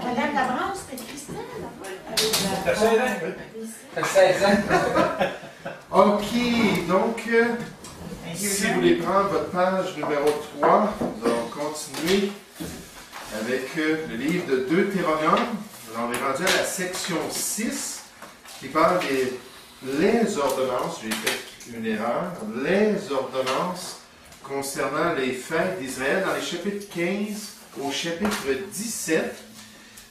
Madame Labranche, c'était Christelle. T'as 16 ans. OK, donc, si vous voulez prendre votre page numéro 3, nous allons continuer avec le livre de Deutéronome. On est rendu à la section 6 qui parle les ordonnances. J'ai fait une erreur. Les ordonnances concernant les fêtes d'Israël dans les chapitres 15 au chapitre 17.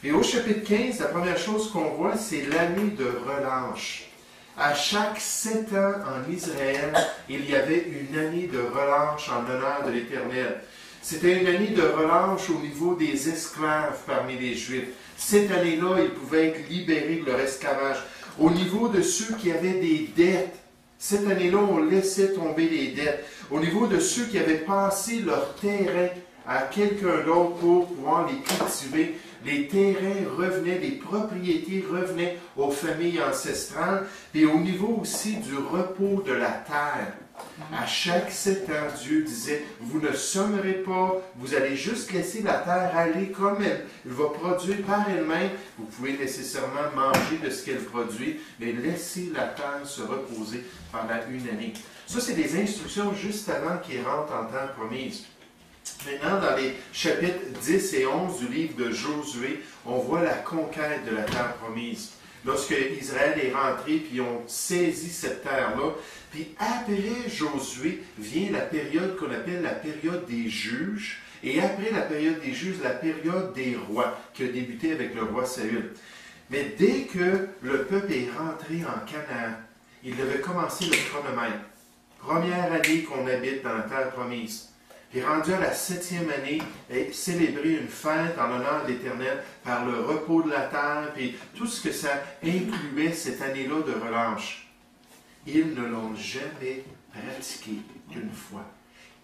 Et au chapitre 15, la première chose qu'on voit, c'est l'année de relâche. À chaque 7 ans en Israël, il y avait une année de relâche en l'honneur de l'Éternel. C'était une année de relâche au niveau des esclaves parmi les Juifs. Cette année-là, ils pouvaient être libérés de leur esclavage. Au niveau de ceux qui avaient des dettes, cette année-là, on laissait tomber les dettes. Au niveau de ceux qui avaient passé leur terrain à quelqu'un d'autre pour pouvoir les cultiver, les terrains revenaient, les propriétés revenaient aux familles ancestrales, et au niveau aussi du repos de la terre. À chaque 7 ans, Dieu disait, vous ne sommerez pas, vous allez juste laisser la terre aller comme elle va produire par elle-même. Vous pouvez nécessairement manger de ce qu'elle produit, mais laissez la terre se reposer pendant une année. Ça, c'est des instructions juste avant qu'il rentre en terre promise. Maintenant, dans les chapitres 10 et 11 du livre de Josué, on voit la conquête de la terre promise. Lorsque Israël est rentré, puis on saisit cette terre-là, puis après Josué vient la période qu'on appelle la période des juges, et après la période des juges, la période des rois, qui a débuté avec le roi Saül. Mais dès que le peuple est rentré en Canaan, il devait commencer le chronomètre. Première année qu'on habite dans la terre promise. Puis rendu à la 7e année, et célébrer une fête en l'honneur de l'Éternel par le repos de la terre, puis tout ce que ça incluait cette année-là de relâche. Ils ne l'ont jamais pratiqué qu'une fois.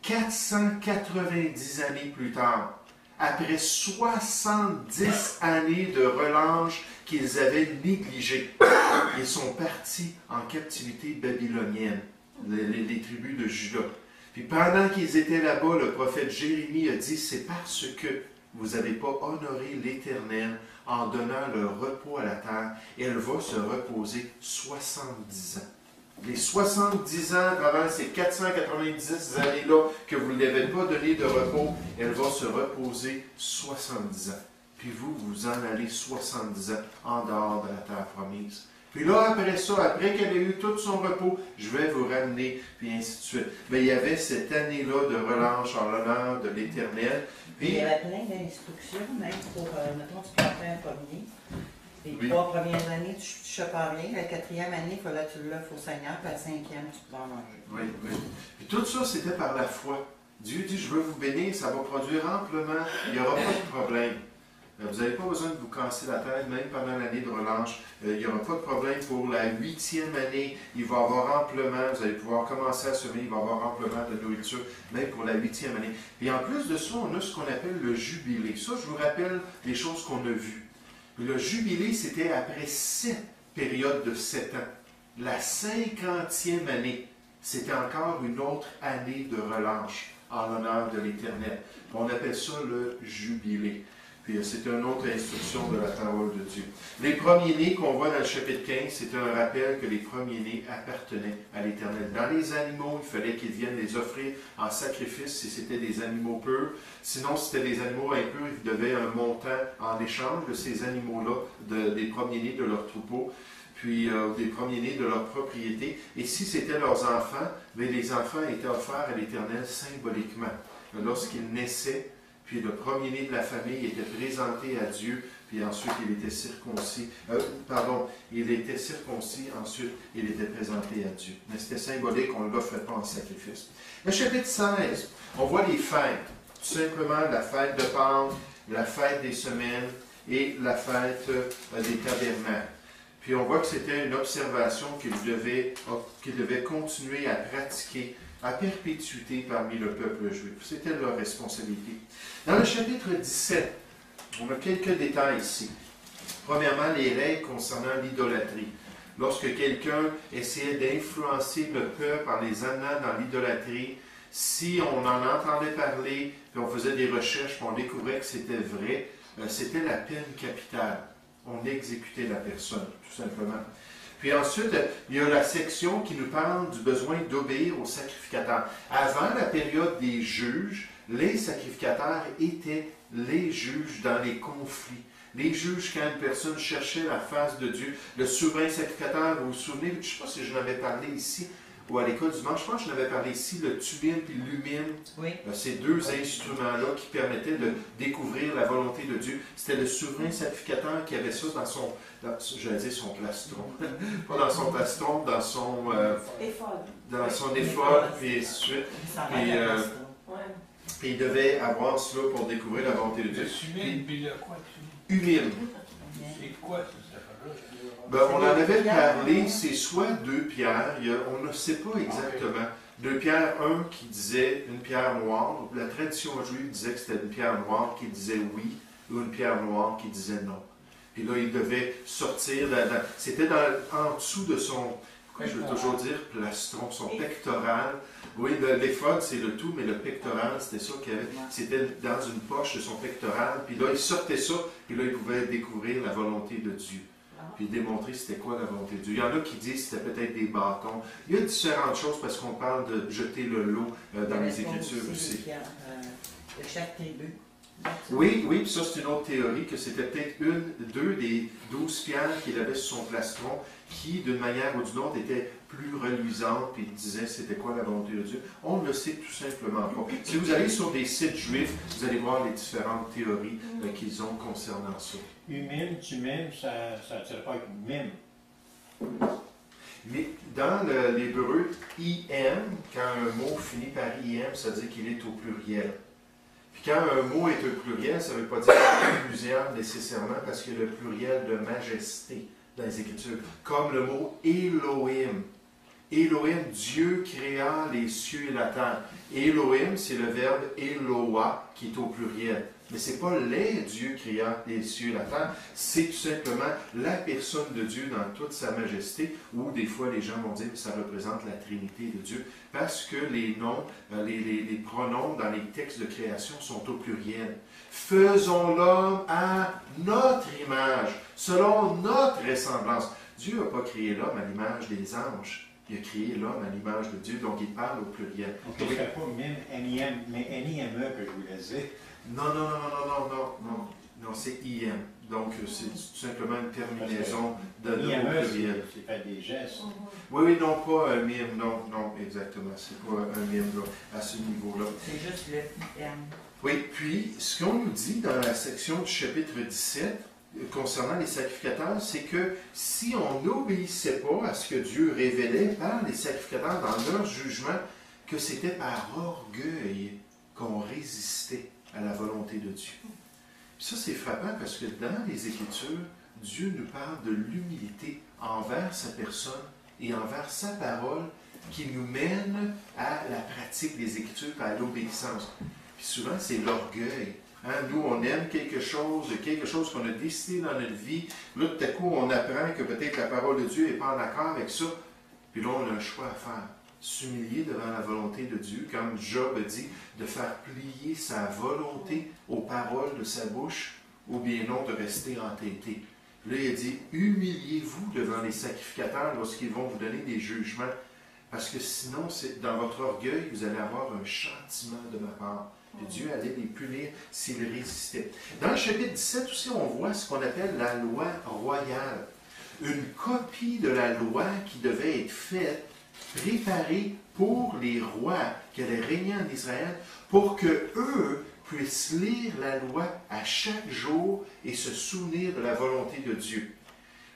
490 années plus tard, après 70 années de relâche qu'ils avaient négligées, ils sont partis en captivité babylonienne, les tribus de Juda. Puis pendant qu'ils étaient là-bas, le prophète Jérémie a dit, c'est parce que vous n'avez pas honoré l'Éternel en donnant le repos à la terre, elle va se reposer 70 ans. Les 70 ans, à travers ces 490 années-là que vous ne l'avez pas donné de repos, elle va se reposer 70 ans. Puis vous, vous en allez 70 ans en dehors de la terre promise. Puis là, après ça, après qu'elle ait eu tout son repos, je vais vous ramener, puis ainsi de suite. Mais il y avait cette année-là de relâche en l'honneur de l'Éternel. Puis il y avait plein d'instructions, même pour, mettons, tu peux faire un premier. Les 3 premières années, tu ne touches pas rien. La 4e année, il fallait que tu l'offres au Seigneur, puis la 5e, tu pouvais en manger. Oui, oui. Puis tout ça, c'était par la foi. Dieu dit, je veux vous bénir, ça va produire amplement, il n'y aura pas de problème. Vous n'avez pas besoin de vous casser la tête, même pendant l'année de relâche. Il n'y aura pas de problème pour la 8e année. Il va y avoir amplement, vous allez pouvoir commencer à semer, il va y avoir amplement de nourriture, même pour la 8e année. Et en plus de ça, on a ce qu'on appelle le jubilé. Ça, je vous rappelle des choses qu'on a vues. Le jubilé, c'était après 7 périodes de 7 ans. La 50e année, c'était encore une autre année de relâche en l'honneur de l'Éternel. On appelle ça le jubilé. Puis c'est une autre instruction de la parole de Dieu. Les premiers-nés qu'on voit dans le chapitre 15, c'est un rappel que les premiers-nés appartenaient à l'Éternel. Dans les animaux, il fallait qu'ils viennent les offrir en sacrifice si c'était des animaux purs. Sinon, si c'était des animaux impurs, ils devaient un montant en échange de ces animaux-là, des premiers-nés de leur troupeau, puis des premiers-nés de leur propriété. Et si c'était leurs enfants, bien, les enfants étaient offerts à l'Éternel symboliquement. Lorsqu'ils naissaient, puis le premier-né de la famille était présenté à Dieu, puis ensuite il était circoncis. Il était circoncis, ensuite il était présenté à Dieu. Mais c'était symbolique, on ne l'offrait pas en sacrifice. Le chapitre 16, on voit les fêtes. Tout simplement la fête de Pâques, la fête des semaines et la fête des tabernacles. Puis on voit que c'était une observation qu'ils devaient continuer à pratiquer à perpétuité parmi le peuple juif. C'était leur responsabilité. Dans le chapitre 17, on a quelques détails ici. Premièrement, les règles concernant l'idolâtrie. Lorsque quelqu'un essayait d'influencer le peuple en les amenant dans l'idolâtrie, Si on en entendait parler, puis on faisait des recherches, puis on découvrait que c'était vrai, c'était la peine capitale. On exécutait la personne, tout simplement. Puis ensuite, il y a la section qui nous parle du besoin d'obéir aux sacrificateurs. Avant la période des juges, les sacrificateurs étaient les juges dans les conflits. Les juges, quand une personne cherchait la face de Dieu, le souverain sacrificateur, vous vous souvenez, je ne sais pas si je n'avais parlé ici ou à l'école du dimanche, je pense que je n'avais parlé ici, le tubine et l'humine. Oui. Ces deux instruments-là qui permettaient de découvrir la volonté de Dieu. C'était le souverain sacrificateur qui avait ça dans son, j'allais dire son plastron, pas dans son plastron, dans son éphod, puis ainsi de suite. Et il devait avoir cela pour découvrir la volonté de Dieu. Humile. C'est quoi cette affaire-là? Ben, on en avait parlé, c'est soit 2 pierres, on ne sait pas exactement. 2 pierres, un qui disait une pierre noire, la tradition juive disait que c'était une pierre noire qui disait oui, ou une pierre noire qui disait non. Puis là, il devait sortir, c'était en dessous de son, pourquoi je veux toujours dire plastron, son pectoral. Oui, l'éphod, c'est le tout, mais le pectoral, c'était ça qu'il y avait. C'était dans une poche de son pectoral. Puis là, il sortait ça, puis là, il pouvait découvrir la volonté de Dieu. Puis démontrer c'était quoi la volonté de Dieu. Il y en a qui disent que c'était peut-être des bâtons. Il y a différentes choses parce qu'on parle de jeter le lot dans les Écritures aussi. De chaque tribu. Oui, puis ça c'est une autre théorie, que c'était peut-être deux des 12 pierres qu'il avait sur son plastron qui, d'une manière ou d'une autre, étaient plus reluisantes, puis il disait c'était quoi la volonté de Dieu. On ne le sait tout simplement pas. Si vous allez sur des sites juifs, vous allez voir les différentes théories qu'ils ont concernant ça. Humile, tu m'aimes, ça ne tire pas avec mime. Mais dans l'hébreu, im, quand un mot finit par im, ça veut dire qu'il est au pluriel. Puis quand un mot est au pluriel, ça ne veut pas dire plusieurs nécessairement, parce qu'il y a le pluriel de majesté dans les Écritures, comme le mot Elohim. Elohim, Dieu créa les cieux et la terre. Elohim, c'est le verbe Eloah qui est au pluriel. Mais ce n'est pas les dieux créa les cieux et la terre, c'est tout simplement la personne de Dieu dans toute sa majesté, ou des fois les gens vont dire que ça représente la Trinité de Dieu, parce que les noms, les pronoms dans les textes de création sont au pluriel. Faisons l'homme à notre image, selon notre ressemblance. Dieu n'a pas créé l'homme à l'image des anges. Il a créé l'homme à l'image de Dieu, donc il parle au pluriel. Donc, ce ne serait pas mime, N-I-M, mais N-I-M-E que je voulais dire. Non, c'est IM. Donc, c'est tout simplement une terminaison de nom au pluriel. C'est faire des gestes. Oui, non, pas un mime, non, exactement. C'est pas un mime là, à ce niveau-là. C'est juste le IM. Oui, puis, ce qu'on nous dit dans la section du chapitre 17, concernant les sacrificateurs, c'est que si on n'obéissait pas à ce que Dieu révélait par les sacrificateurs dans leur jugement, que c'était par orgueil qu'on résistait à la volonté de Dieu. Puis ça, c'est frappant parce que dans les Écritures, Dieu nous parle de l'humilité envers sa personne et envers sa parole qui nous mène à la pratique des Écritures et à l'obéissance. Puis souvent, c'est l'orgueil. Nous, on aime quelque chose qu'on a décidé dans notre vie. Là, tout à coup, on apprend que peut-être la parole de Dieu n'est pas en accord avec ça. Puis là, on a un choix à faire. S'humilier devant la volonté de Dieu, comme Job a dit, de faire plier sa volonté aux paroles de sa bouche, ou bien non de rester entêté. Là, il a dit, humiliez-vous devant les sacrificateurs lorsqu'ils vont vous donner des jugements, parce que sinon, dans votre orgueil, vous allez avoir un châtiment de ma part. Et Dieu allait les punir s'ils résistaient. Dans le chapitre 17 aussi, on voit ce qu'on appelle la loi royale. Une copie de la loi qui devait être faite, préparée pour les rois qui allaient régner en Israël, pour qu'eux puissent lire la loi à chaque jour et se souvenir de la volonté de Dieu.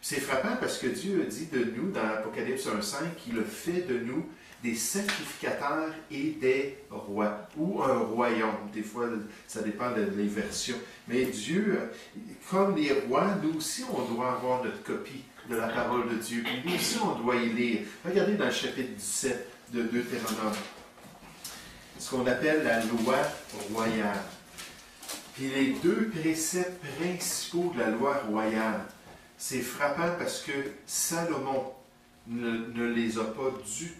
C'est frappant parce que Dieu a dit de nous, dans Apocalypse 1,5, qu'il a fait de nous des sacrificateurs et des rois, ou un royaume. Des fois, ça dépend des versions. Mais Dieu, comme les rois, nous aussi, on doit avoir notre copie de la parole de Dieu. Puis nous aussi, on doit y lire. Regardez dans le chapitre 17 de Deutéronome, ce qu'on appelle la loi royale. Puis les deux préceptes principaux de la loi royale, c'est frappant parce que Salomon ne les a pas du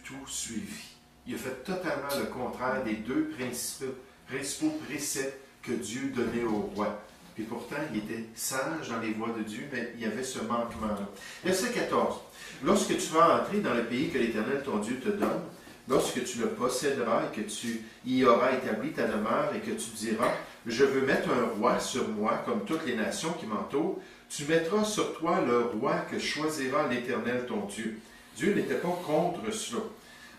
tout suivis. Il a fait totalement le contraire des deux principaux préceptes que Dieu donnait au roi. Puis pourtant, il était sage dans les voies de Dieu, mais il y avait ce manquement-là. Verset 14. Lorsque tu vas entrer dans le pays que l'Éternel, ton Dieu, te donne, lorsque tu le posséderas et que tu y auras établi ta demeure et que tu diras, je veux mettre un roi sur moi comme toutes les nations qui m'entourent, tu mettras sur toi le roi que choisira l'Éternel, ton Dieu. Dieu n'était pas contre cela.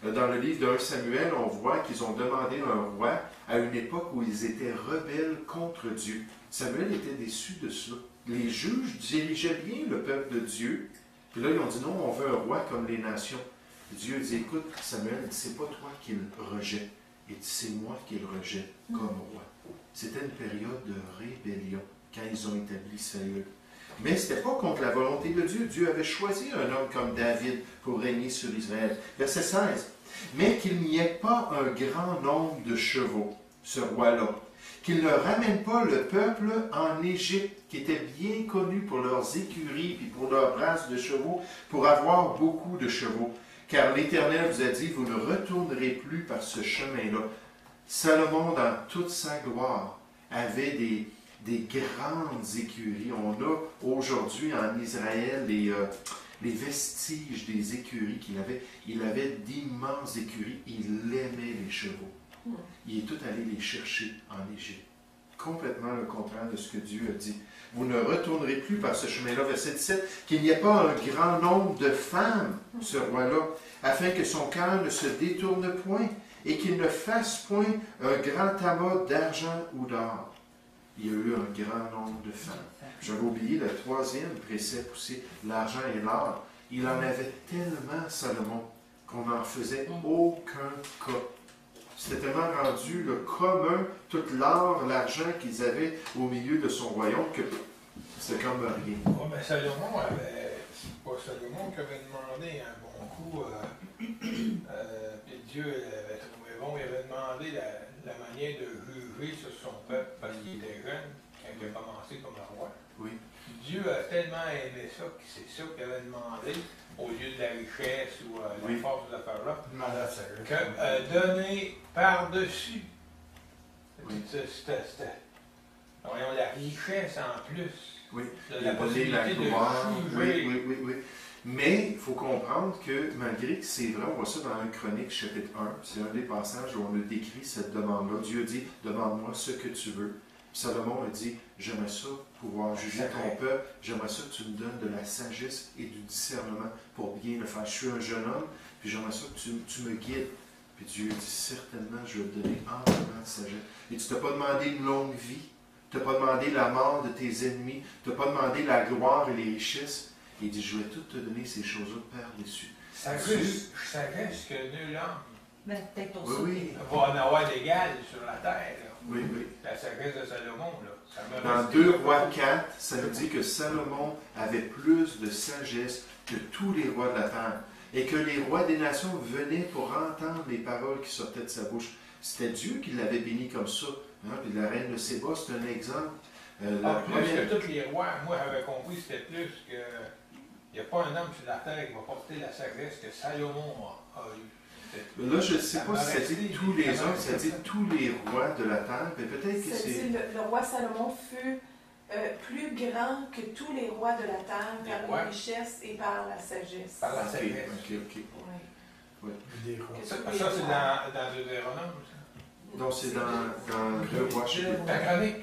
Dans le livre de 1 Samuel, on voit qu'ils ont demandé un roi à une époque où ils étaient rebelles contre Dieu. Samuel était déçu de cela. Les juges dirigeaient bien le peuple de Dieu. Puis là, ils ont dit non, on veut un roi comme les nations. Dieu dit, écoute, Samuel, c'est pas toi qui le rejette. Il dit, c'est moi qui le rejette comme roi. C'était une période de rébellion quand ils ont établi Saül. Mais ce n'était pas contre la volonté de Dieu. Dieu avait choisi un homme comme David pour régner sur Israël. Verset 16. Mais qu'il n'y ait pas un grand nombre de chevaux, ce roi-là. Qu'il ne ramène pas le peuple en Égypte, qui était bien connu pour leurs écuries et pour leurs races de chevaux, pour avoir beaucoup de chevaux. Car l'Éternel vous a dit, vous ne retournerez plus par ce chemin-là. Salomon, dans toute sa gloire, avait des grandes écuries. On a aujourd'hui en Israël les vestiges des écuries qu'il avait. Il avait d'immenses écuries. Il aimait les chevaux. Il est tout allé les chercher en Égypte. Complètement le contraire de ce que Dieu a dit. Vous ne retournerez plus par ce chemin-là. Verset 17, qu'il n'y ait pas un grand nombre de femmes, ce roi-là, afin que son cœur ne se détourne point et qu'il ne fasse point un grand amas d'argent ou d'or. Il y a eu un grand nombre de femmes. J'avais oublié le troisième précepte aussi, l'argent et l'or. Il en avait tellement, Salomon, qu'on n'en faisait aucun cas. C'était tellement rendu le commun, tout l'or, l'argent qu'ils avaient au milieu de son royaume, que c'était comme rien. Oh, mais Salomon avait, c'est pas Salomon qui avait demandé un bon coup, puis Dieu l'avait trouvé bon, il avait demandé la manière de juger sur son peuple, parce qu'il était jeune, quand il a commencé comme roi. Oui. Dieu a tellement aimé ça, que c'est ça qu'il avait demandé, au lieu de la richesse ou la force de affaires-là, que donner par-dessus. Oui. Voyons, la richesse en plus. Oui, De il a la donné la possibilité de gloire. juger. Oui. Mais il faut comprendre que malgré que c'est vrai, on voit ça dans 1 Chronique chapitre 1, c'est un des passages où on a décrit cette demande-là. Dieu dit, demande-moi ce que tu veux. Puis Salomon a dit, j'aimerais ça pouvoir juger ton peuple, j'aimerais ça que tu me donnes de la sagesse et du discernement pour bien le faire. Je suis un jeune homme, puis j'aimerais ça que tu me guides. Puis Dieu dit, certainement, je vais te donner amplement de sagesse. Et tu ne t'as pas demandé une longue vie, tu n'as pas demandé la mort de tes ennemis, tu n'as pas demandé la gloire et les richesses. Il dit, je vais tout te donner ces choses-là par-dessus. Sagesse que nul homme Ben, peut-être aussi. Oui. va en avoir d'égal sur la terre. Là. Oui. La sagesse de Salomon, là. Ça me Dans reste 2 Rois 4, ça nous dit que Salomon avait plus de sagesse que tous les rois de la terre. Et que les rois des nations venaient pour entendre les paroles qui sortaient de sa bouche. C'était Dieu qui l'avait béni comme ça. Hein? Puis la reine de Séba, c'est un exemple. plus que tous les rois, moi j'avais compris c'était plus que il n'y a pas un homme sur la terre qui va porter la sagesse que Salomon a eu. Là, je ne sais pas si ça dit tous les hommes, ça dit tous les rois de la terre, mais peut-être que c'est... Le roi Salomon fut plus grand que tous les rois de la terre par les richesses et par la sagesse. Par la sagesse. Ok. Oui. Ça c'est dans Deutéronome, ça. Donc, c'est dans 2 Rois, chapitre La chronique.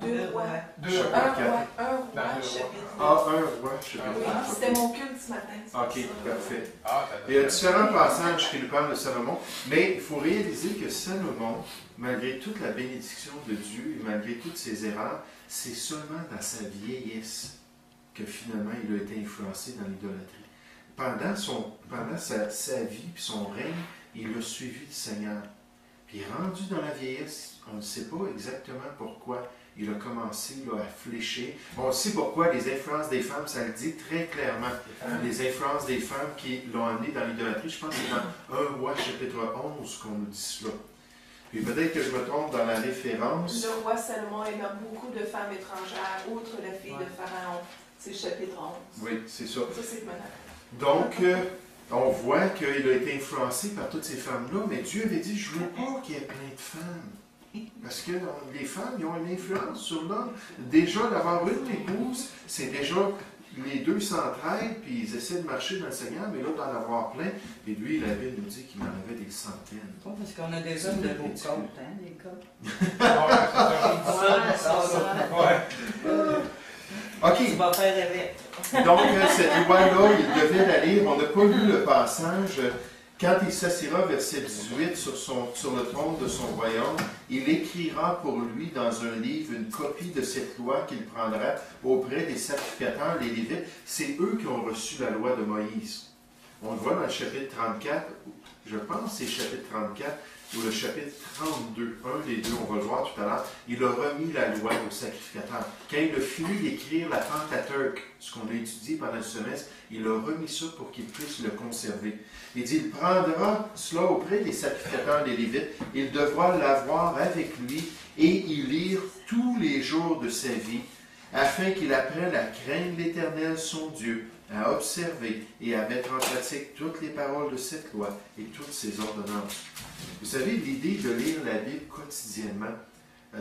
2 rois. Deux Chapitre rois. Un roi, Dans deux chapitre. Ah, 1 Roi, chapitre Oui, 4. c'était mon culte ce matin. Ok, parfait. Ah, ça Il y a différents passages qui nous parlent de Salomon, mais il faut réaliser que Salomon, malgré toute la bénédiction de Dieu et malgré toutes ses erreurs, c'est seulement dans sa vieillesse que finalement il a été influencé dans l'idolâtrie. Pendant sa vie et son règne, il a suivi le Seigneur. Puis rendu dans la vieillesse, on ne sait pas exactement pourquoi il a commencé là, à fléchir. On sait pourquoi les influences des femmes, ça le dit très clairement. Les influences des femmes qui l'ont amené dans l'idolâtrie, je pense que c'est dans 1 Roi chapitre 11 qu'on nous dit cela. Puis peut-être que je me trompe dans la référence. Le roi Salomon aima beaucoup de femmes étrangères, outre la fille de Pharaon. C'est chapitre 11. Oui, c'est ça. Ça, c'est maintenant. Donc, on voit qu'il a été influencé par toutes ces femmes-là, mais Dieu avait dit, je ne veux pas qu'il y ait plein de femmes. Parce que les femmes, ils ont une influence sur l'homme. Déjà, d'avoir une épouse, c'est déjà, les deux s'entraident, puis ils essaient de marcher dans le Seigneur, mais là, d'en avoir plein. Et lui, la Bible nous dit qu'il en avait des centaines. Pas parce qu'on a déjà de beaux côtes, hein, les côtes. OK. Tu vas faire avec. Donc, cette loi-là, il devait la lire. On n'a pas lu le passage. Quand il s'assiera, verset 18, sur le trône de son royaume, il écrira pour lui dans un livre une copie de cette loi qu'il prendra auprès des sacrificateurs, les Lévites. C'est eux qui ont reçu la loi de Moïse. On le voit dans le chapitre 34, je pense que c'est le chapitre 34, ou le chapitre 32, un des deux, on va le voir tout à l'heure, il a remis la loi aux sacrificateurs. Quand il a fini d'écrire la Pentateuque, ce qu'on a étudié pendant le semestre, il a remis ça pour qu'il puisse le conserver. Il dit, il prendra cela auprès des sacrificateurs des Lévites, il devra l'avoir avec lui et y lire tous les jours de sa vie, afin qu'il apprenne à craindre l'Éternel, son Dieu, à observer et à mettre en pratique toutes les paroles de cette loi et toutes ses ordonnances. Vous savez, l'idée de lire la Bible quotidiennement,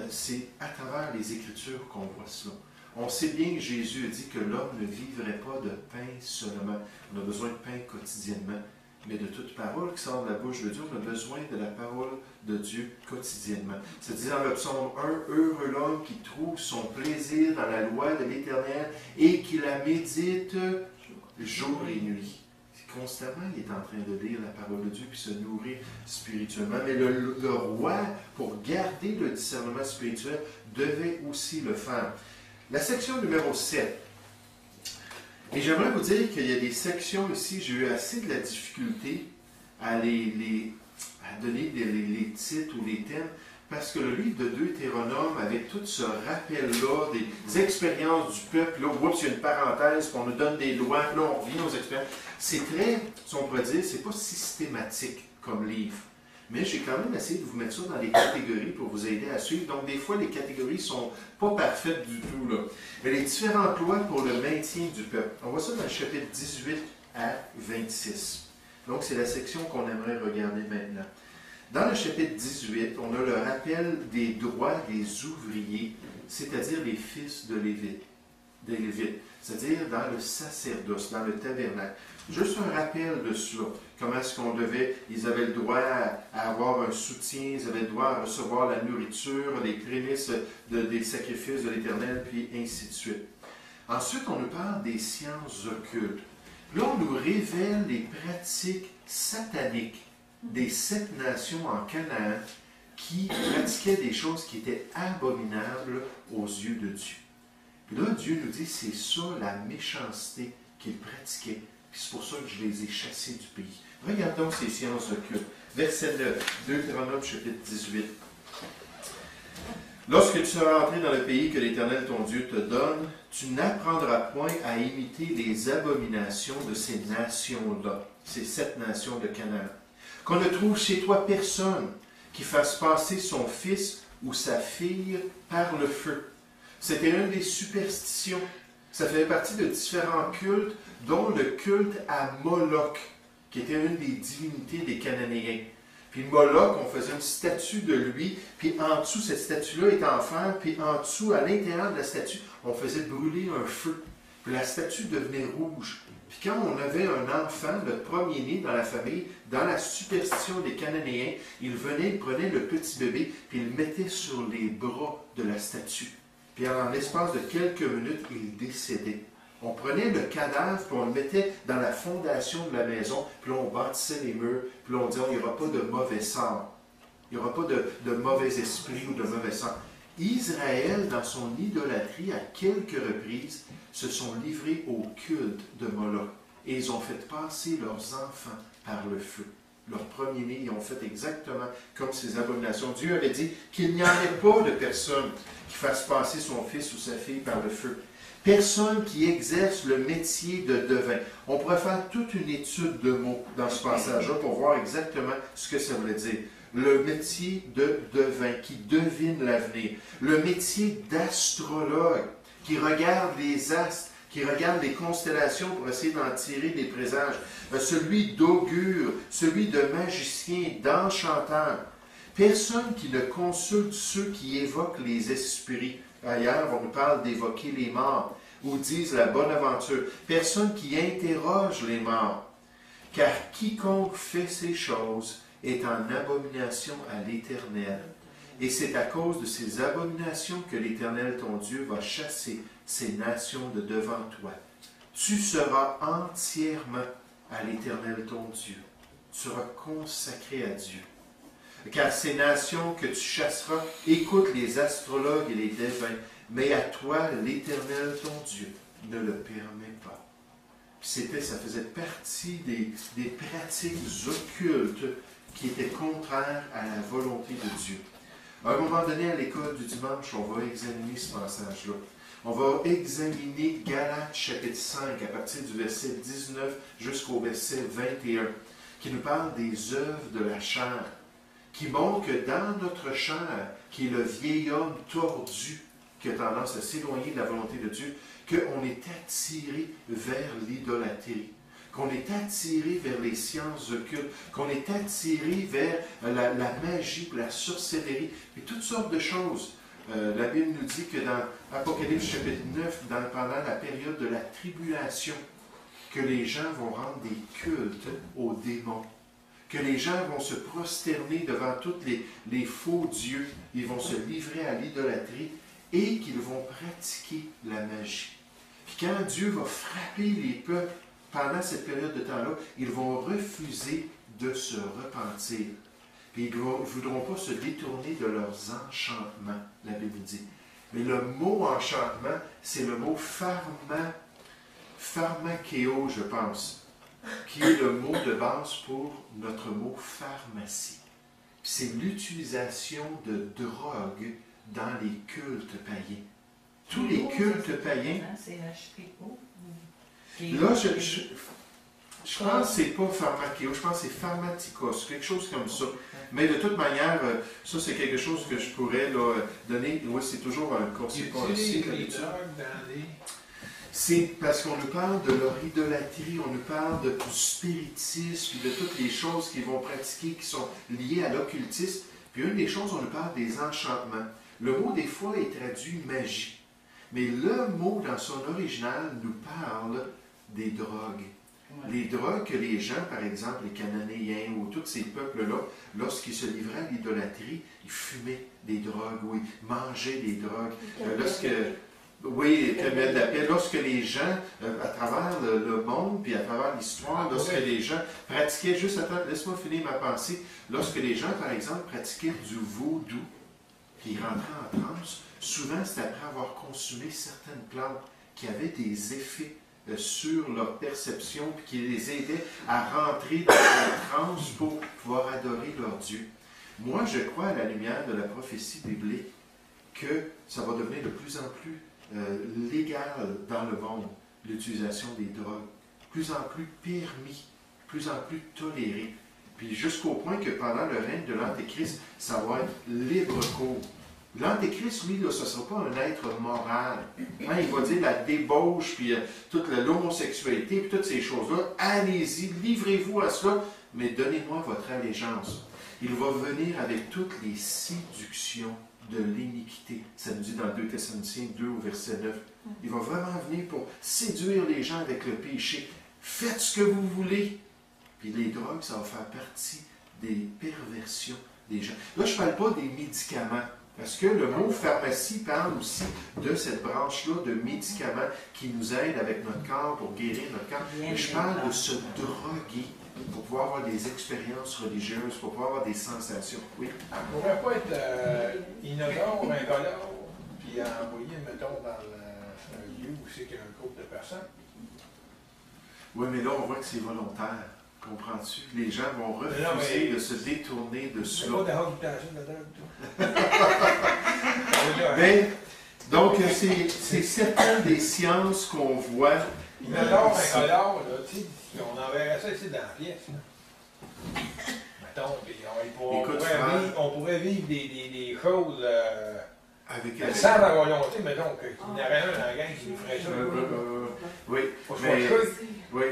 c'est à travers les Écritures qu'on voit cela. On sait bien que Jésus a dit que l'homme ne vivrait pas de pain seulement. On a besoin de pain quotidiennement, mais de toute parole qui sort de la bouche de Dieu, on a besoin de la parole de Dieu quotidiennement. C'est dit dans le psaume 1, « Heureux l'homme qui trouve son plaisir dans la loi de l'Éternel et qui la médite jour et nuit. » Constamment, il est en train de lire la parole de Dieu puis se nourrir spirituellement. Mais le roi, pour garder le discernement spirituel, devait aussi le faire. La section numéro 7. Et j'aimerais vous dire qu'il y a des sections ici, j'ai eu assez de la difficulté à donner les titres ou les thèmes, parce que le livre de Deutéronome, avec tout ce rappel-là, des expériences du peuple, là, oups, il y a une parenthèse, puis on nous donne des lois, puis là, on revient aux expériences. C'est très, si on pourrait dire, c'est pas systématique comme livre. Mais j'ai quand même essayé de vous mettre ça dans les catégories pour vous aider à suivre. Donc, des fois, les catégories ne sont pas parfaites du tout, là. Mais les différentes lois pour le maintien du peuple. On voit ça dans le chapitre 18 à 26. Donc, c'est la section qu'on aimerait regarder maintenant. Dans le chapitre 18, on a le rappel des droits des ouvriers, c'est-à-dire les fils de Lévite, des Lévites, c'est-à-dire dans le sacerdoce, dans le tabernacle. Juste un rappel de cela. Comment est-ce qu'on devait, ils avaient le droit à avoir un soutien, ils avaient le droit à recevoir la nourriture, les prémices des sacrifices de l'Éternel, puis ainsi de suite. Ensuite, on nous parle des sciences occultes. Là, on nous révèle les pratiques sataniques des 7 nations en Canaan qui pratiquaient des choses qui étaient abominables aux yeux de Dieu. Puis là, Dieu nous dit, c'est ça la méchanceté qu'ils pratiquaient. Puis c'est pour ça que je les ai chassés du pays. Regardons ces sciences occultes. Verset 9, Deutéronome chapitre 18. Lorsque tu seras entré dans le pays que l'Éternel ton Dieu te donne, tu n'apprendras point à imiter les abominations de ces nations-là, ces 7 nations de Canaan. Qu'on ne trouve chez toi personne qui fasse passer son fils ou sa fille par le feu. C'était une des superstitions. Ça fait partie de différents cultes, dont le culte à Moloch, qui était une des divinités des Cananéens. Puis Moloch, on faisait une statue de lui, puis en dessous, cette statue-là était en fer, puis en dessous, à l'intérieur de la statue, on faisait brûler un feu. Puis la statue devenait rouge. Puis quand on avait un enfant, le premier-né dans la famille, dans la superstition des Cananéens, il venait, il prenait le petit bébé, puis il le mettait sur les bras de la statue. Puis en l'espace de quelques minutes, il décédait. On prenait le cadavre, puis on le mettait dans la fondation de la maison, puis là, on bâtissait les murs, puis là, on disait, il n'y aura pas de mauvais sort. Il n'y aura pas de mauvais esprit ou de mauvais sort. Israël, dans son idolâtrie, à quelques reprises, se sont livrés au culte de Moloch. Et ils ont fait passer leurs enfants par le feu. Leurs premiers-nés, ils ont fait exactement comme ces abominations. Dieu avait dit qu'il n'y en ait pas de personne qui fasse passer son fils ou sa fille par le feu. Personne qui exerce le métier de devin. On pourrait faire toute une étude de mots dans ce passage-là pour voir exactement ce que ça voulait dire. Le métier de devin qui devine l'avenir. Le métier d'astrologue qui regarde les astres, qui regarde les constellations pour essayer d'en tirer des présages, celui d'augure, celui de magicien, d'enchanteur. Personne qui ne consulte ceux qui évoquent les esprits. Ailleurs, on nous parle d'évoquer les morts, ou disent la bonne aventure. Personne qui interroge les morts. Car quiconque fait ces choses est en abomination à l'Éternel. Et c'est à cause de ces abominations que l'Éternel, ton Dieu, va chasser ces nations de devant toi. Tu seras entièrement à l'Éternel, ton Dieu. Tu seras consacré à Dieu. Car ces nations que tu chasseras écoutent les astrologues et les devins, mais à toi, l'Éternel, ton Dieu, ne le permet pas. Ça faisait partie des pratiques occultes qui étaient contraires à la volonté de Dieu. À un moment donné, à l'école du dimanche, on va examiner ce passage-là. On va examiner Galates chapitre 5, à partir du verset 19 jusqu'au verset 21, qui nous parle des œuvres de la chair, qui montre que dans notre chair, qui est le vieil homme tordu, qui a tendance à s'éloigner de la volonté de Dieu, qu'on est attiré vers l'idolâtrie, qu'on est attiré vers les sciences occultes, qu'on est attiré vers la magie, la sorcellerie, et toutes sortes de choses. La Bible nous dit que dans Apocalypse chapitre 9, pendant la période de la tribulation, que les gens vont rendre des cultes aux démons, que les gens vont se prosterner devant tous les faux dieux, ils vont se livrer à l'idolâtrie et qu'ils vont pratiquer la magie. Puis quand Dieu va frapper les peuples pendant cette période de temps-là, ils vont refuser de se repentir. Puis ils ne voudront pas se détourner de leurs enchantements, la Bible dit. Mais le mot enchantement, c'est le mot pharmakéo, je pense, qui est le mot de base pour notre mot pharmacie. C'est l'utilisation de drogue dans les cultes païens. Tous les cultes païens. C'est HPO. Là, je pense que ce n'est pas pharmakéo, je pense que c'est pharmatikos, quelque chose comme ça. Mais de toute manière, ça c'est quelque chose que je pourrais là, donner. Oui, c'est toujours un conseil aussi. C'est parce qu'on nous parle de leur idolâtrie, on nous parle du spiritisme, de toutes les choses qu'ils vont pratiquer qui sont liées à l'occultisme. Puis une des choses, on nous parle des enchantements. Le mot des fois est traduit magie. Mais le mot dans son original nous parle des drogues. Les drogues que les gens, par exemple, les Cananéens ou tous ces peuples-là, lorsqu'ils se livraient à l'idolâtrie, ils fumaient des drogues ou ils mangeaient des drogues. Lorsque les gens, à travers le monde, puis à travers l'histoire, lorsque les gens pratiquaient, juste attends, laisse-moi finir ma pensée, lorsque les gens, par exemple, pratiquaient du vaudou, puis ils rentraient en transe, souvent c'était après avoir consumé certaines plantes qui avaient des effets sur leur perception, puis qui les aidaient à rentrer dans une transe pour pouvoir adorer leur Dieu. Moi, je crois à la lumière de la prophétie biblique que ça va devenir de plus en plus légal dans le monde, l'utilisation des drogues, plus en plus permis, plus en plus toléré. Puis jusqu'au point que pendant le règne de l'Antéchrist, ça va être libre cours. L'Antéchrist, lui, là, ce ne sera pas un être moral. Hein, il va dire la débauche, puis toute l'homosexualité, puis toutes ces choses-là. Allez-y, livrez-vous à cela, mais donnez-moi votre allégeance. Il va venir avec toutes les séductions de l'iniquité. Ça nous dit dans 2 Thessaloniciens 2 au verset 9. Il va vraiment venir pour séduire les gens avec le péché. Faites ce que vous voulez. Puis les drogues, ça va faire partie des perversions des gens. Là, je ne parle pas des médicaments. Parce que le mot pharmacie parle aussi de cette branche-là de médicaments qui nous aident avec notre corps pour guérir notre corps. Mais je parle de se droguer pour pouvoir avoir des expériences religieuses, pour pouvoir avoir des sensations. Oui. Ça ne pourrait pas être inodore, incolore, puis envoyer, mettons, dans un lieu où c'est qu'il y a un groupe de personnes. Oui, mais là, on voit que c'est volontaire. Comprends-tu? Les gens vont refuser de se détourner de cela. C'est pas de la drogue, ben, donc, c'est certaines des sciences qu'on voit. Inodore, incolore, là, tu sais, on enverrait ça ici dans la pièce. Mettons, puis on pourrait vivre des choses Sans la volonté, mais donc, il y en aurait un dans la gang qui nous ferait ça. Oui, Faut se mais, fâcher. oui.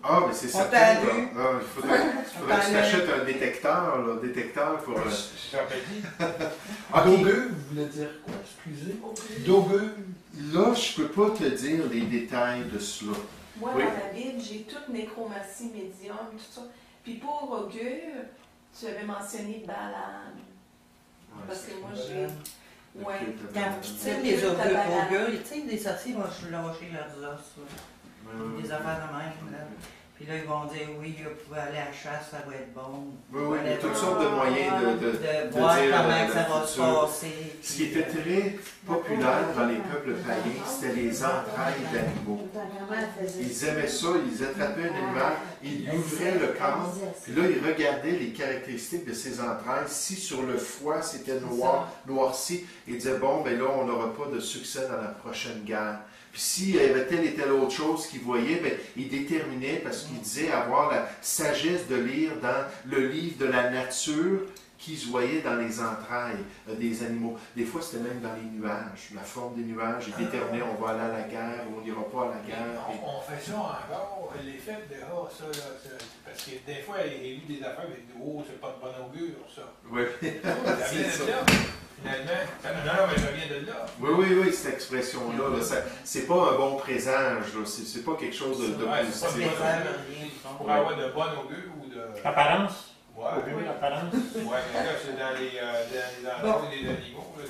Ah, mais c'est certain. t'a là. vu. Ah, il faudrait que tu t'achètes un détecteur pour... C'est un petit. Ok. Dogueux, vous voulez dire quoi? Excusez. Dogueux. Là, je ne peux pas te dire les détails de cela. Moi, Oui. dans la Bible, j'ai toute nécromancie, médium, tout ça. Puis pour augure, tu avais mentionné Balaam. Parce que moi, j'ai... Ouais. Quand tu tires les augures, tu sais, des sorciers vont lâcher leurs os, là. Des affaires de même, là. Puis là, ils vont dire, oui, vous pouvez aller à la chasse, ça va être bon. Oui, oui, il y a toutes sortes de moyens de voir dire comment le ça va se futur. passer. Ce qui était très populaire dans les peuples païens, c'était les entrailles d'animaux. Ils aimaient ça, ils attrapaient un animal, ils lui ouvraient le corps, puis là, ils regardaient les caractéristiques de ses entrailles. Si sur le foie, c'était noir, noirci, ils disaient, bon, ben là, on n'aura pas de succès dans la prochaine guerre. Puis s'il y avait telle et telle autre chose qu'il voyait, bien, il déterminait parce qu'il disait avoir la sagesse de lire dans le livre de la nature qui se voyait dans les entrailles des animaux. Des fois, c'était même dans les nuages. La forme des nuages, il déterminait on va aller à la guerre ou on n'ira pas à la guerre. On fait ça encore, les fêtes de ça, là, parce que des fois, il y a eu des affaires avec c'est pas de bon augure, ça. Oui, Ça vient de là, finalement. Non, mais ça vient de là. oui, cette expression-là, là, c'est pas un bon présage, c'est pas quelque chose de Ouais, c'est pas de positif. bon augure. Pour avoir de bon augure ou de... Apparence. Ouais, Apparence. ouais, mais là, c'est dans les endroits des animaux. Là,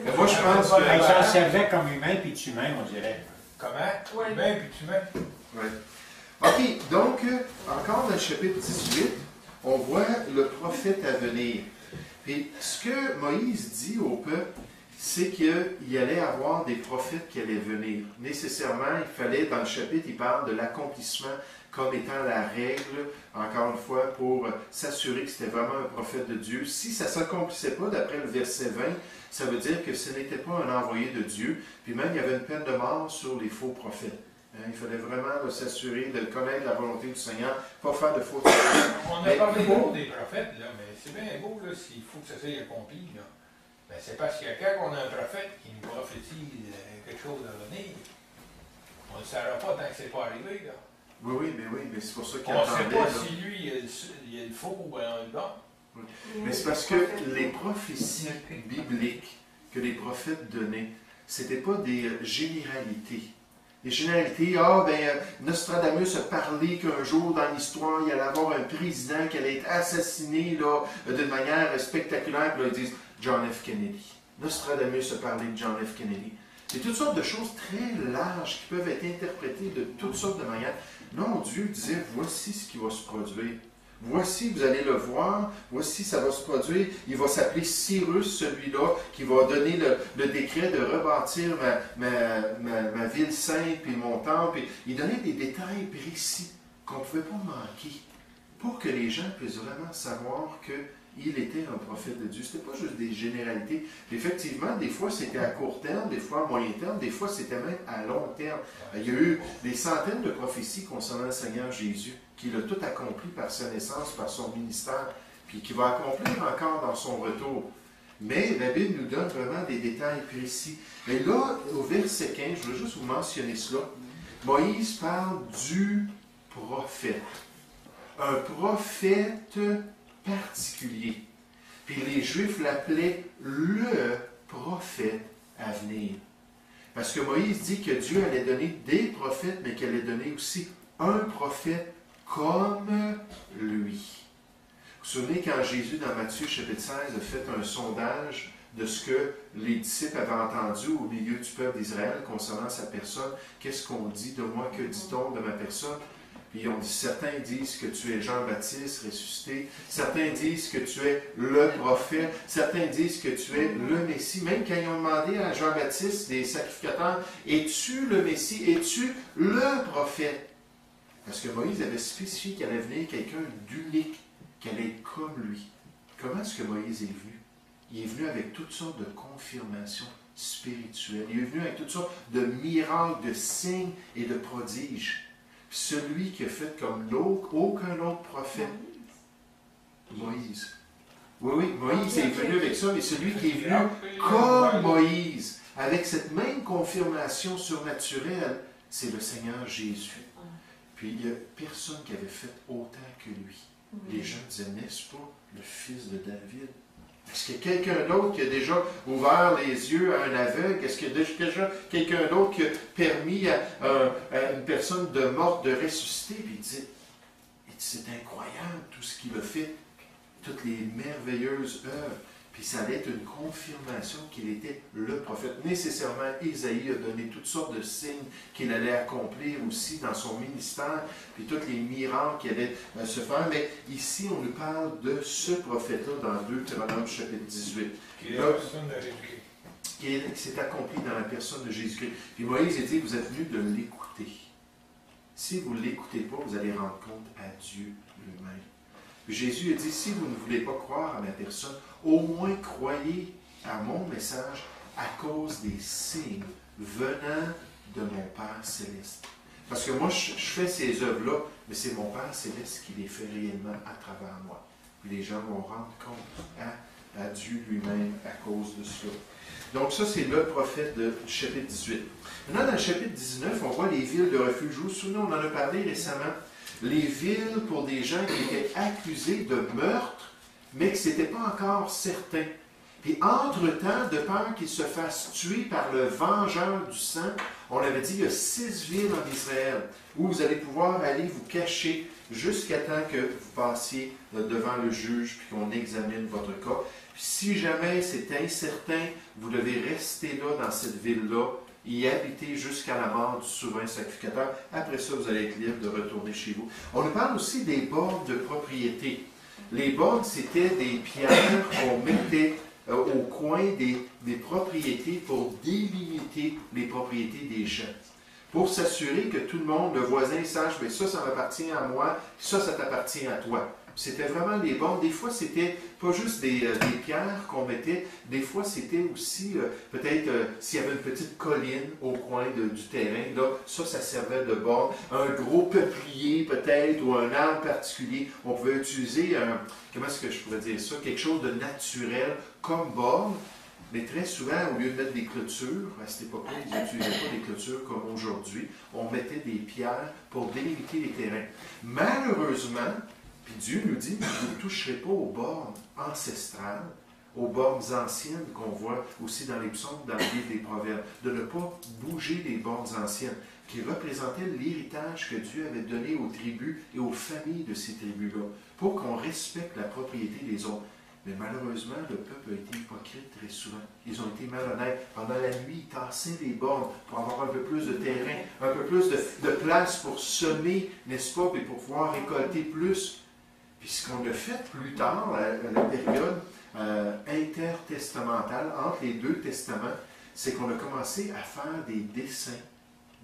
Mais moi, je pense que... Il s'en servait comme humain puis tu m'aimes, on dirait. Comment? Ouais. Humain, puis tu mets. Ouais. OK, donc, encore dans le chapitre 18, on voit le prophète à venir. Puis, ce que Moïse dit au peuple, c'est qu'il allait avoir des prophètes qui allaient venir. Nécessairement, il fallait, dans le chapitre, il parle de l'accomplissement comme étant la règle, encore une fois, pour s'assurer que c'était vraiment un prophète de Dieu. Si ça ne s'accomplissait pas, d'après le verset 20, ça veut dire que ce n'était pas un envoyé de Dieu. Puis même, il y avait une peine de mort sur les faux prophètes. Il fallait vraiment s'assurer de connaître la volonté du Seigneur, pas faire de faux prophètes. On a parlé beaucoup des prophètes, là, mais c'est bien beau là, s'il faut que ça soit accompli. Là. Ben, c'est parce que quand on a un prophète qui nous prophétise quelque chose à venir, on ne le saura pas tant que c'est pas arrivé. Là. Oui, mais c'est pour ça qu'il On ne sait entendait. pas là. si lui, il est le faux ou bien le bon. Mais c'est parce que les prophéties bibliques que les prophètes donnaient, ce n'étaient pas des généralités. Les généralités, Nostradamus a parlé qu'un jour dans l'histoire, il allait avoir un président qui allait être assassiné d'une manière spectaculaire. Puis là, ils disent John F. Kennedy. Nostradamus a parlé de John F. Kennedy. Il y a toutes sortes de choses très larges qui peuvent être interprétées de toutes sortes de manières. Non, Dieu disait, voici ce qui va se produire. Voici, vous allez le voir, voici, ça va se produire. Il va s'appeler Cyrus, celui-là, qui va donner le décret de rebâtir ma ville sainte, puis mon temple. Il donnait des détails précis qu'on ne pouvait pas manquer pour que les gens puissent vraiment savoir qu'il était un prophète de Dieu. Ce n'était pas juste des généralités. Effectivement, des fois, c'était à court terme, des fois à moyen terme, des fois, c'était même à long terme. Il y a eu des centaines de prophéties concernant le Seigneur Jésus, qu'il a tout accompli par sa naissance, par son ministère, puis qu'il va accomplir encore dans son retour. Mais la Bible nous donne vraiment des détails précis. Et là, au verset 15, je veux juste vous mentionner cela. Moïse parle du prophète. Un prophète particulier. Puis les Juifs l'appelaient le prophète à venir. Parce que Moïse dit que Dieu allait donner des prophètes, mais qu'il allait donner aussi un prophète comme lui. Vous vous souvenez quand Jésus, dans Matthieu chapitre 16, a fait un sondage de ce que les disciples avaient entendu au milieu du peuple d'Israël concernant sa personne. Qu'est-ce qu'on dit de moi? Que dit-on de ma personne? Puis on dit, certains disent que tu es Jean-Baptiste ressuscité, certains disent que tu es le prophète, certains disent que tu es le Messie. Même quand ils ont demandé à Jean-Baptiste, des sacrificateurs, es-tu le Messie, es-tu le prophète? Parce que Moïse avait spécifié qu'il allait venir quelqu'un d'unique, qui allait être comme lui. Comment est-ce que Moïse est venu? Il est venu avec toutes sortes de confirmations spirituelles. Il est venu avec toutes sortes de miracles, de signes et de prodiges. Puis celui qui a fait comme aucun autre prophète, Moïse. Oui, Moïse est venu avec ça, mais celui qui est venu comme Moïse, avec cette même confirmation surnaturelle, c'est le Seigneur Jésus. Puis il n'y a personne qui avait fait autant que lui. Les gens disaient, n'est-ce pas le fils de David? Est-ce qu'il y a quelqu'un d'autre qui a déjà ouvert les yeux à un aveugle? Est-ce qu'il y a déjà quelqu'un d'autre qui a permis à une personne de morte de ressusciter? Puis il dit, c'est incroyable tout ce qu'il a fait, toutes les merveilleuses œuvres. Puis ça allait être une confirmation qu'il était le prophète. Nécessairement, Isaïe a donné toutes sortes de signes qu'il allait accomplir aussi dans son ministère, puis tous les miracles qui allaient se faire. Mais ici, on nous parle de ce prophète-là dans Deutéronome chapitre 18. Qui est la personne de Jésus-Christ. Qui s'est accompli dans la personne de Jésus-Christ. Puis Moïse a dit, vous êtes venus de l'écouter. Si vous ne l'écoutez pas, vous allez rendre compte à Dieu lui-même. Puis Jésus a dit, si vous ne voulez pas croire à ma personne, au moins croyez à mon message à cause des signes venant de mon Père Céleste. Parce que moi, je fais ces œuvres-là, mais c'est mon Père Céleste qui les fait réellement à travers moi. Puis les gens vont rendre compte à Dieu lui-même à cause de cela. Donc ça, c'est le prophète du chapitre 18. Maintenant, dans le chapitre 19, on voit les villes de refuge. Vous vous souvenez, on en a parlé récemment. Les villes pour des gens qui étaient accusés de meurtre, mais que ce n'était pas encore certain. Puis entre-temps, de peur qu'ils se fassent tuer par le vengeur du sang, on avait dit, il y a 6 villes en Israël où vous allez pouvoir aller vous cacher jusqu'à temps que vous passiez devant le juge puis qu'on examine votre cas. Puis si jamais c'est incertain, vous devez rester là dans cette ville-là, y habiter jusqu'à la mort du souverain sacrificateur. Après ça, vous allez être libre de retourner chez vous. On nous parle aussi des bornes de propriété. Les bornes, c'était des pierres qu'on mettait au coin des propriétés pour délimiter les propriétés des gens. Pour s'assurer que tout le monde, le voisin, sache, mais ça m'appartient à moi, ça t'appartient à toi. C'était vraiment les bornes. Des fois, c'était pas juste des pierres qu'on mettait. Des fois, c'était aussi, peut-être, s'il y avait une petite colline au coin du terrain, là, ça servait de borne. Un gros peuplier, peut-être, ou un arbre particulier. On pouvait utiliser, comment est-ce que je pourrais dire ça? Quelque chose de naturel comme borne. Mais très souvent, au lieu de mettre des clôtures, à cette époque-là, ils n'utilisaient pas des clôtures comme aujourd'hui. On mettait des pierres pour délimiter les terrains. Malheureusement, puis Dieu nous dit, vous ne toucherez pas aux bornes ancestrales, aux bornes anciennes qu'on voit aussi dans les psaumes, dans le livre des Proverbes, de ne pas bouger les bornes anciennes, qui représentaient l'héritage que Dieu avait donné aux tribus et aux familles de ces tribus-là, pour qu'on respecte la propriété des autres. Mais malheureusement, le peuple a été hypocrite très souvent. Ils ont été malhonnêtes. Pendant la nuit, ils tassaient les bornes pour avoir un peu plus de terrain, un peu plus de place pour semer, n'est-ce pas, et pour pouvoir récolter plus. Puis ce qu'on a fait plus tard, à la période intertestamentale, entre les 2 testaments, c'est qu'on a commencé à faire des dessins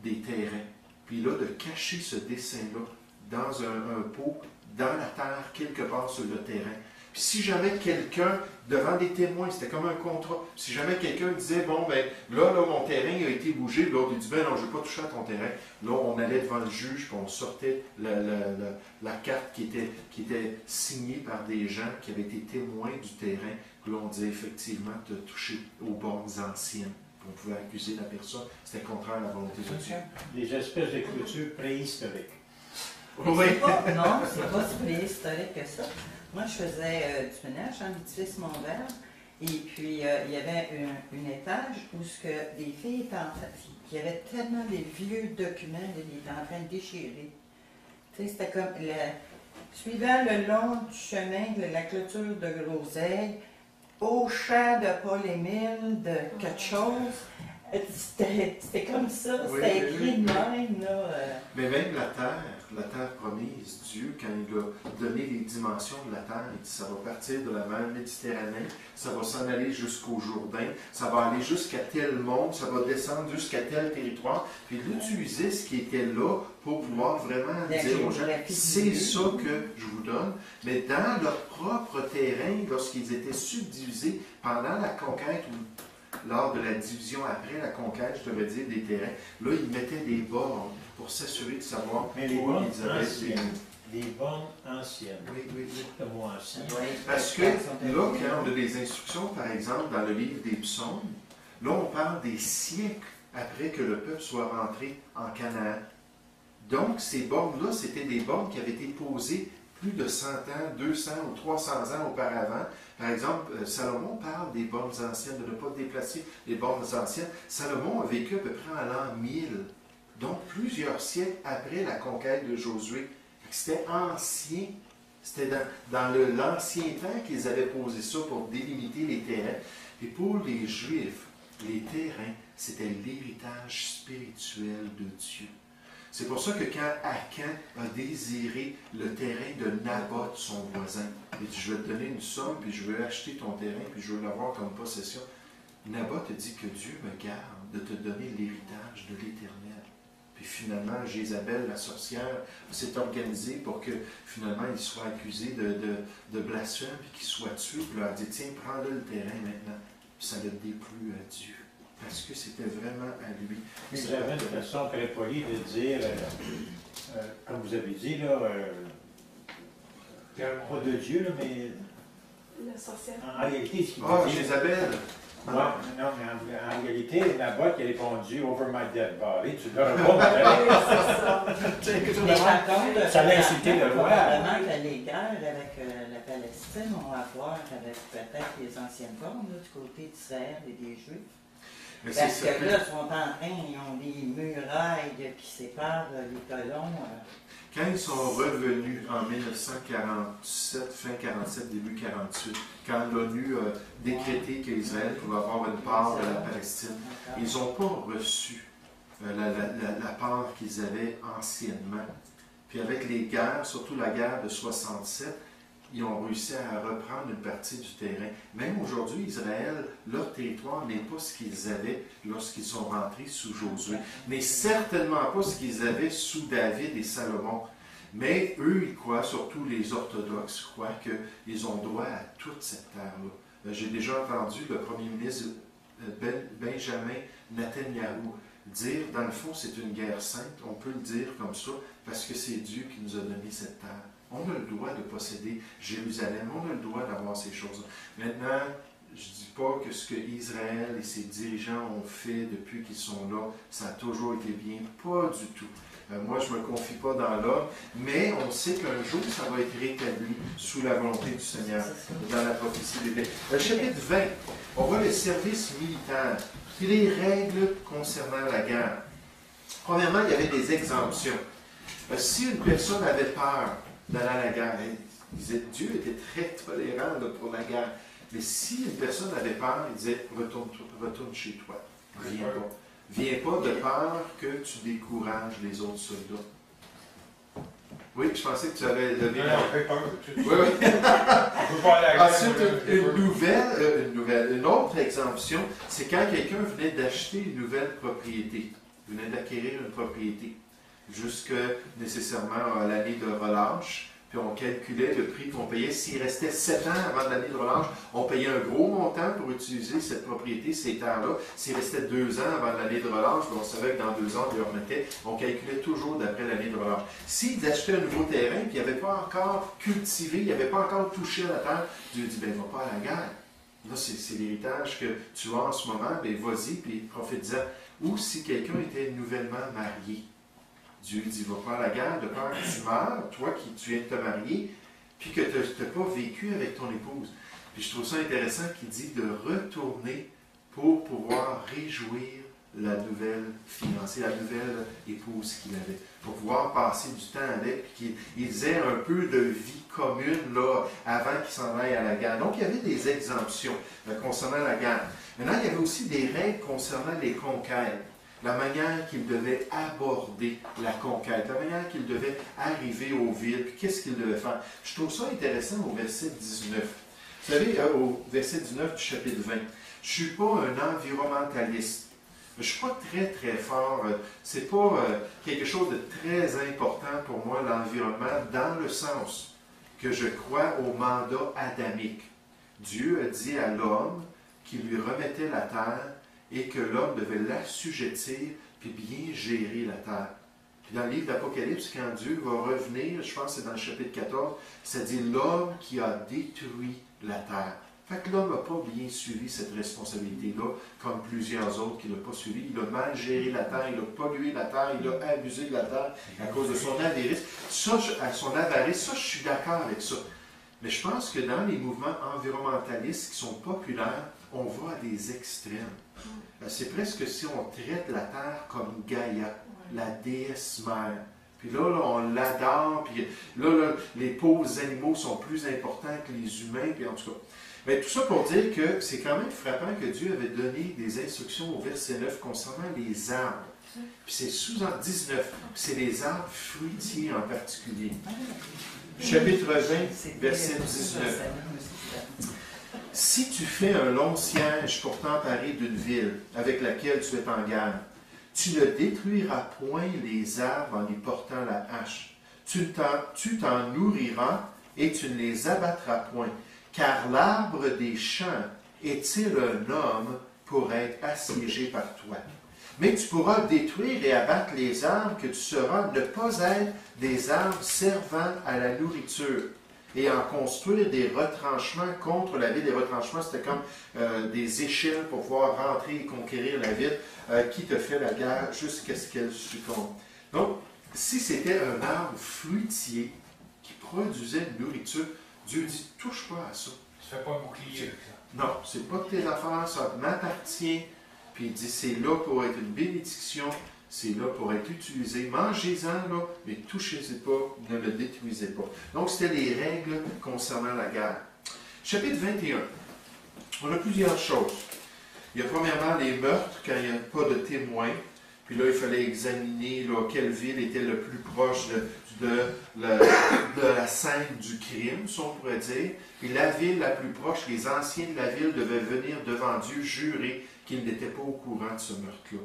des terrains. Puis là, de cacher ce dessin-là dans un pot, dans la terre, quelque part sur le terrain. Puis si jamais quelqu'un, devant des témoins, c'était comme un contrat, si jamais quelqu'un disait, bon, ben là, mon terrain a été bougé, l'autre il dit, ben non, je ne vais pas toucher à ton terrain. Là, on allait devant le juge, puis on sortait la carte qui était signée par des gens qui avaient été témoins du terrain. Puis là, on disait, effectivement, tu as touché aux bornes anciennes. Puis on pouvait accuser la personne. C'était contraire à la volonté de Dieu. Des espèces de clôtures préhistoriques. Oui. Non, c'est pas si préhistorique que ça. Moi, je faisais du ménage dans l'édifice Montvert, et puis il y avait un étage où les filles étaient en train, il y avait tellement de vieux documents, ils étaient en train de déchirer. Tu sais, c'était comme, suivant le long du chemin de la clôture de Groseille, au champ de Paul-Émile, de quelque chose, c'était comme ça, c'était écrit de même, là. Mais même la terre promise, Dieu, quand il a donné les dimensions de la terre, il dit ça va partir de la mer Méditerranée, ça va s'en aller jusqu'au Jourdain, ça va aller jusqu'à tel monde, ça va descendre jusqu'à tel territoire. Puis il utilisait ce qui était là pour pouvoir vraiment dire aux gens, c'est ça que je vous donne. Mais dans leur propre terrain, lorsqu'ils étaient subdivisés pendant la conquête ou lors de la division après la conquête, je devrais dire, des terrains, là, ils mettaient des bornes pour s'assurer de savoir mais les où bornes ils avaient anciennes, Des bornes anciennes. Oui, oui, oui. Le mot ancien. Oui, Parce que là, quand on a des instructions, par exemple, dans le livre des psaumes, là, on parle des siècles après que le peuple soit rentré en Canaan. Donc, ces bornes-là, c'était des bornes qui avaient été posées plus de 100 ans, 200 ou 300 ans auparavant. Par exemple, Salomon parle des bornes anciennes, de ne pas déplacer les bornes anciennes. Salomon a vécu à peu près à l'an 1000, donc plusieurs siècles après la conquête de Josué. C'était ancien, c'était dans l'ancien temps qu'ils avaient posé ça pour délimiter les terrains. Et pour les Juifs, les terrains, c'était l'héritage spirituel de Dieu. C'est pour ça que quand Akan a désiré le terrain de Naboth, son voisin, il dit, je vais te donner une somme, puis je veux acheter ton terrain, puis je veux l'avoir comme possession. Naboth a dit que Dieu me garde de te donner l'héritage de l'Éternel. Puis finalement, Jézabel, la sorcière, s'est organisée pour que finalement il soit accusé de blasphème, puis qu'il soit tué. Puis il a dit, tiens, prends-le le terrain maintenant. Puis ça l'a déplu à Dieu. Parce que c'était vraiment à lui. Mais j'avais une façon très polie de dire, comme vous avez dit, là, pas de Dieu, là, mais La sorcière. en réalité, ce qu'il Ah, dit. Jézabel! Ouais, non, mais en réalité, Naboth qui a répondu Over my dead body, tu ne l'auras pas pareil. Mais par contre, Ça l'a incité le roi. probablement que les guerres avec la Palestine ont à voir avec peut-être les anciennes formes là, du côté d'Israël et des Juifs. Mais Parce c'est ça. que là, ils sont en train, ils ont des murailles qui séparent les colons. Quand ils sont revenus en 1947, fin 47, début 48, quand l'ONU a décrété qu'Israël pouvait avoir une part de la Palestine, ils n'ont pas reçu la part qu'ils avaient anciennement. Puis avec les guerres, surtout la guerre de 67, ils ont réussi à reprendre une partie du terrain. Même aujourd'hui, Israël, leur territoire n'est pas ce qu'ils avaient lorsqu'ils sont rentrés sous Josué, n'est certainement pas ce qu'ils avaient sous David et Salomon. Mais eux, ils croient, surtout les orthodoxes, croient qu'ils ont droit à toute cette terre-là. J'ai déjà entendu le premier ministre Benjamin Netanyahu dire, dans le fond, c'est une guerre sainte, on peut le dire comme ça, parce que c'est Dieu qui nous a donné cette terre. On a le droit de posséder Jérusalem, on a le droit d'avoir ces choses-là. Maintenant, je ne dis pas que ce que Israël et ses dirigeants ont fait depuis qu'ils sont là, ça a toujours été bien, pas du tout. Moi, je ne me confie pas dans l'homme, mais on sait qu'un jour, ça va être rétabli sous la volonté du Seigneur, dans la prophétie biblique. Le chapitre 20, on voit le service militaire, puis les règles concernant la guerre. Premièrement, il y avait des exemptions. Si une personne avait peur d'aller à la guerre, Dieu était très tolérant pour la guerre, mais si une personne avait peur, il disait, retourne chez toi, viens pas. Viens pas de peur que tu décourages les autres soldats. Oui, je pensais que tu avais donné... Non, on fait peur. Oui, oui. On peut pas aller à la guerre. Ensuite, une autre exemption, c'est quand quelqu'un venait d'acheter une nouvelle propriété, venait d'acquérir une propriété, jusque nécessairement à l'année de relâche. Puis on calculait le prix qu'on payait. S'il restait 7 ans avant l'année de relâche, on payait un gros montant pour utiliser cette propriété, ces terres-là. S'il restait 2 ans avant l'année de relâche, on savait que dans 2 ans, on les remettait. On calculait toujours d'après l'année de relâche. S'ils achetaient un nouveau terrain, puis il n'avait pas encore cultivé, il n'avait pas encore touché à la terre, Dieu dit, ben, il ne va pas à la guerre. Là, c'est l'héritage que tu as en ce moment, ben, vas-y, puis profite-en. Ou si quelqu'un était nouvellement marié, Dieu dit, va pas à la guerre de peur que tu meurs, toi qui tu viens de te marier, puis que tu n'as pas vécu avec ton épouse. Puis je trouve ça intéressant qu'il dit de retourner pour pouvoir réjouir la nouvelle fiancée, la nouvelle épouse qu'il avait, pour pouvoir passer du temps avec, puis qu'ils aient un peu de vie commune là, avant qu'ils s'en aillent à la guerre. Donc il y avait des exemptions concernant la guerre. Maintenant, il y avait aussi des règles concernant les conquêtes. La manière qu'il devait aborder la conquête, la manière qu'il devait arriver aux villes, puis qu'est-ce qu'il devait faire. Je trouve ça intéressant au verset 19. Vous savez, au verset 19 du chapitre 20, je ne suis pas un environnementaliste. Je ne suis pas très, très fort. Ce n'est pas quelque chose de très important pour moi, l'environnement, dans le sens que je crois au mandat adamique. Dieu a dit à l'homme qu'il lui remettait la terre et que l'homme devait l'assujettir puis bien gérer la terre. Puis dans le livre d'Apocalypse, quand Dieu va revenir, je pense que c'est dans le chapitre 14, ça dit l'homme qui a détruit la terre. Fait que l'homme n'a pas bien suivi cette responsabilité-là, comme plusieurs autres qui ne l'ont pas suivi. Il a mal géré la terre, il a pollué la terre, il a abusé de la terre à cause de son avarice. Ça, je suis d'accord avec ça. Mais je pense que dans les mouvements environnementalistes qui sont populaires, on va à des extrêmes. C'est presque si on traite la terre comme Gaïa, la déesse mère. Puis là, on l'adore, puis là, les pauvres animaux sont plus importants que les humains, puis en tout cas. Mais tout ça pour dire que c'est quand même frappant que Dieu avait donné des instructions au verset 9 concernant les arbres. Puis c'est sous-en 19, puis c'est les arbres fruitiers en particulier. Chapitre 20, verset 19. Si tu fais un long siège pour t'emparer d'une ville avec laquelle tu es en guerre, tu ne détruiras point les arbres en y portant la hache. Tu t'en nourriras et tu ne les abattras point. Car l'arbre des champs est-il un homme pour être assiégé par toi? Mais tu pourras détruire et abattre les arbres que tu sauras ne pas être des arbres servant à la nourriture, et en construire des retranchements contre la ville. Les retranchements, c'était comme des échelles pour pouvoir rentrer et conquérir la ville qui te fait la guerre jusqu'à ce qu'elle succombe. Donc, si c'était un arbre fruitier qui produisait une nourriture, Dieu dit, touche pas à ça. Tu ne fais pas un bouclier. Non, c'est pas tes affaires, ça m'appartient. Puis il dit, c'est là pour être une bénédiction, c'est là pour être utilisé. Mangez-en, là, mais touchez-y pas, ne le détruisez pas. Donc, c'était les règles concernant la guerre. Chapitre 21. On a plusieurs choses. Il y a premièrement les meurtres, quand il n'y a pas de témoins. Puis là, il fallait examiner là, quelle ville était le plus proche de la scène du crime, si on pourrait dire. Puis la ville la plus proche, les anciens de la ville devaient venir devant Dieu jurer qu'ils n'étaient pas au courant de ce meurtre-là.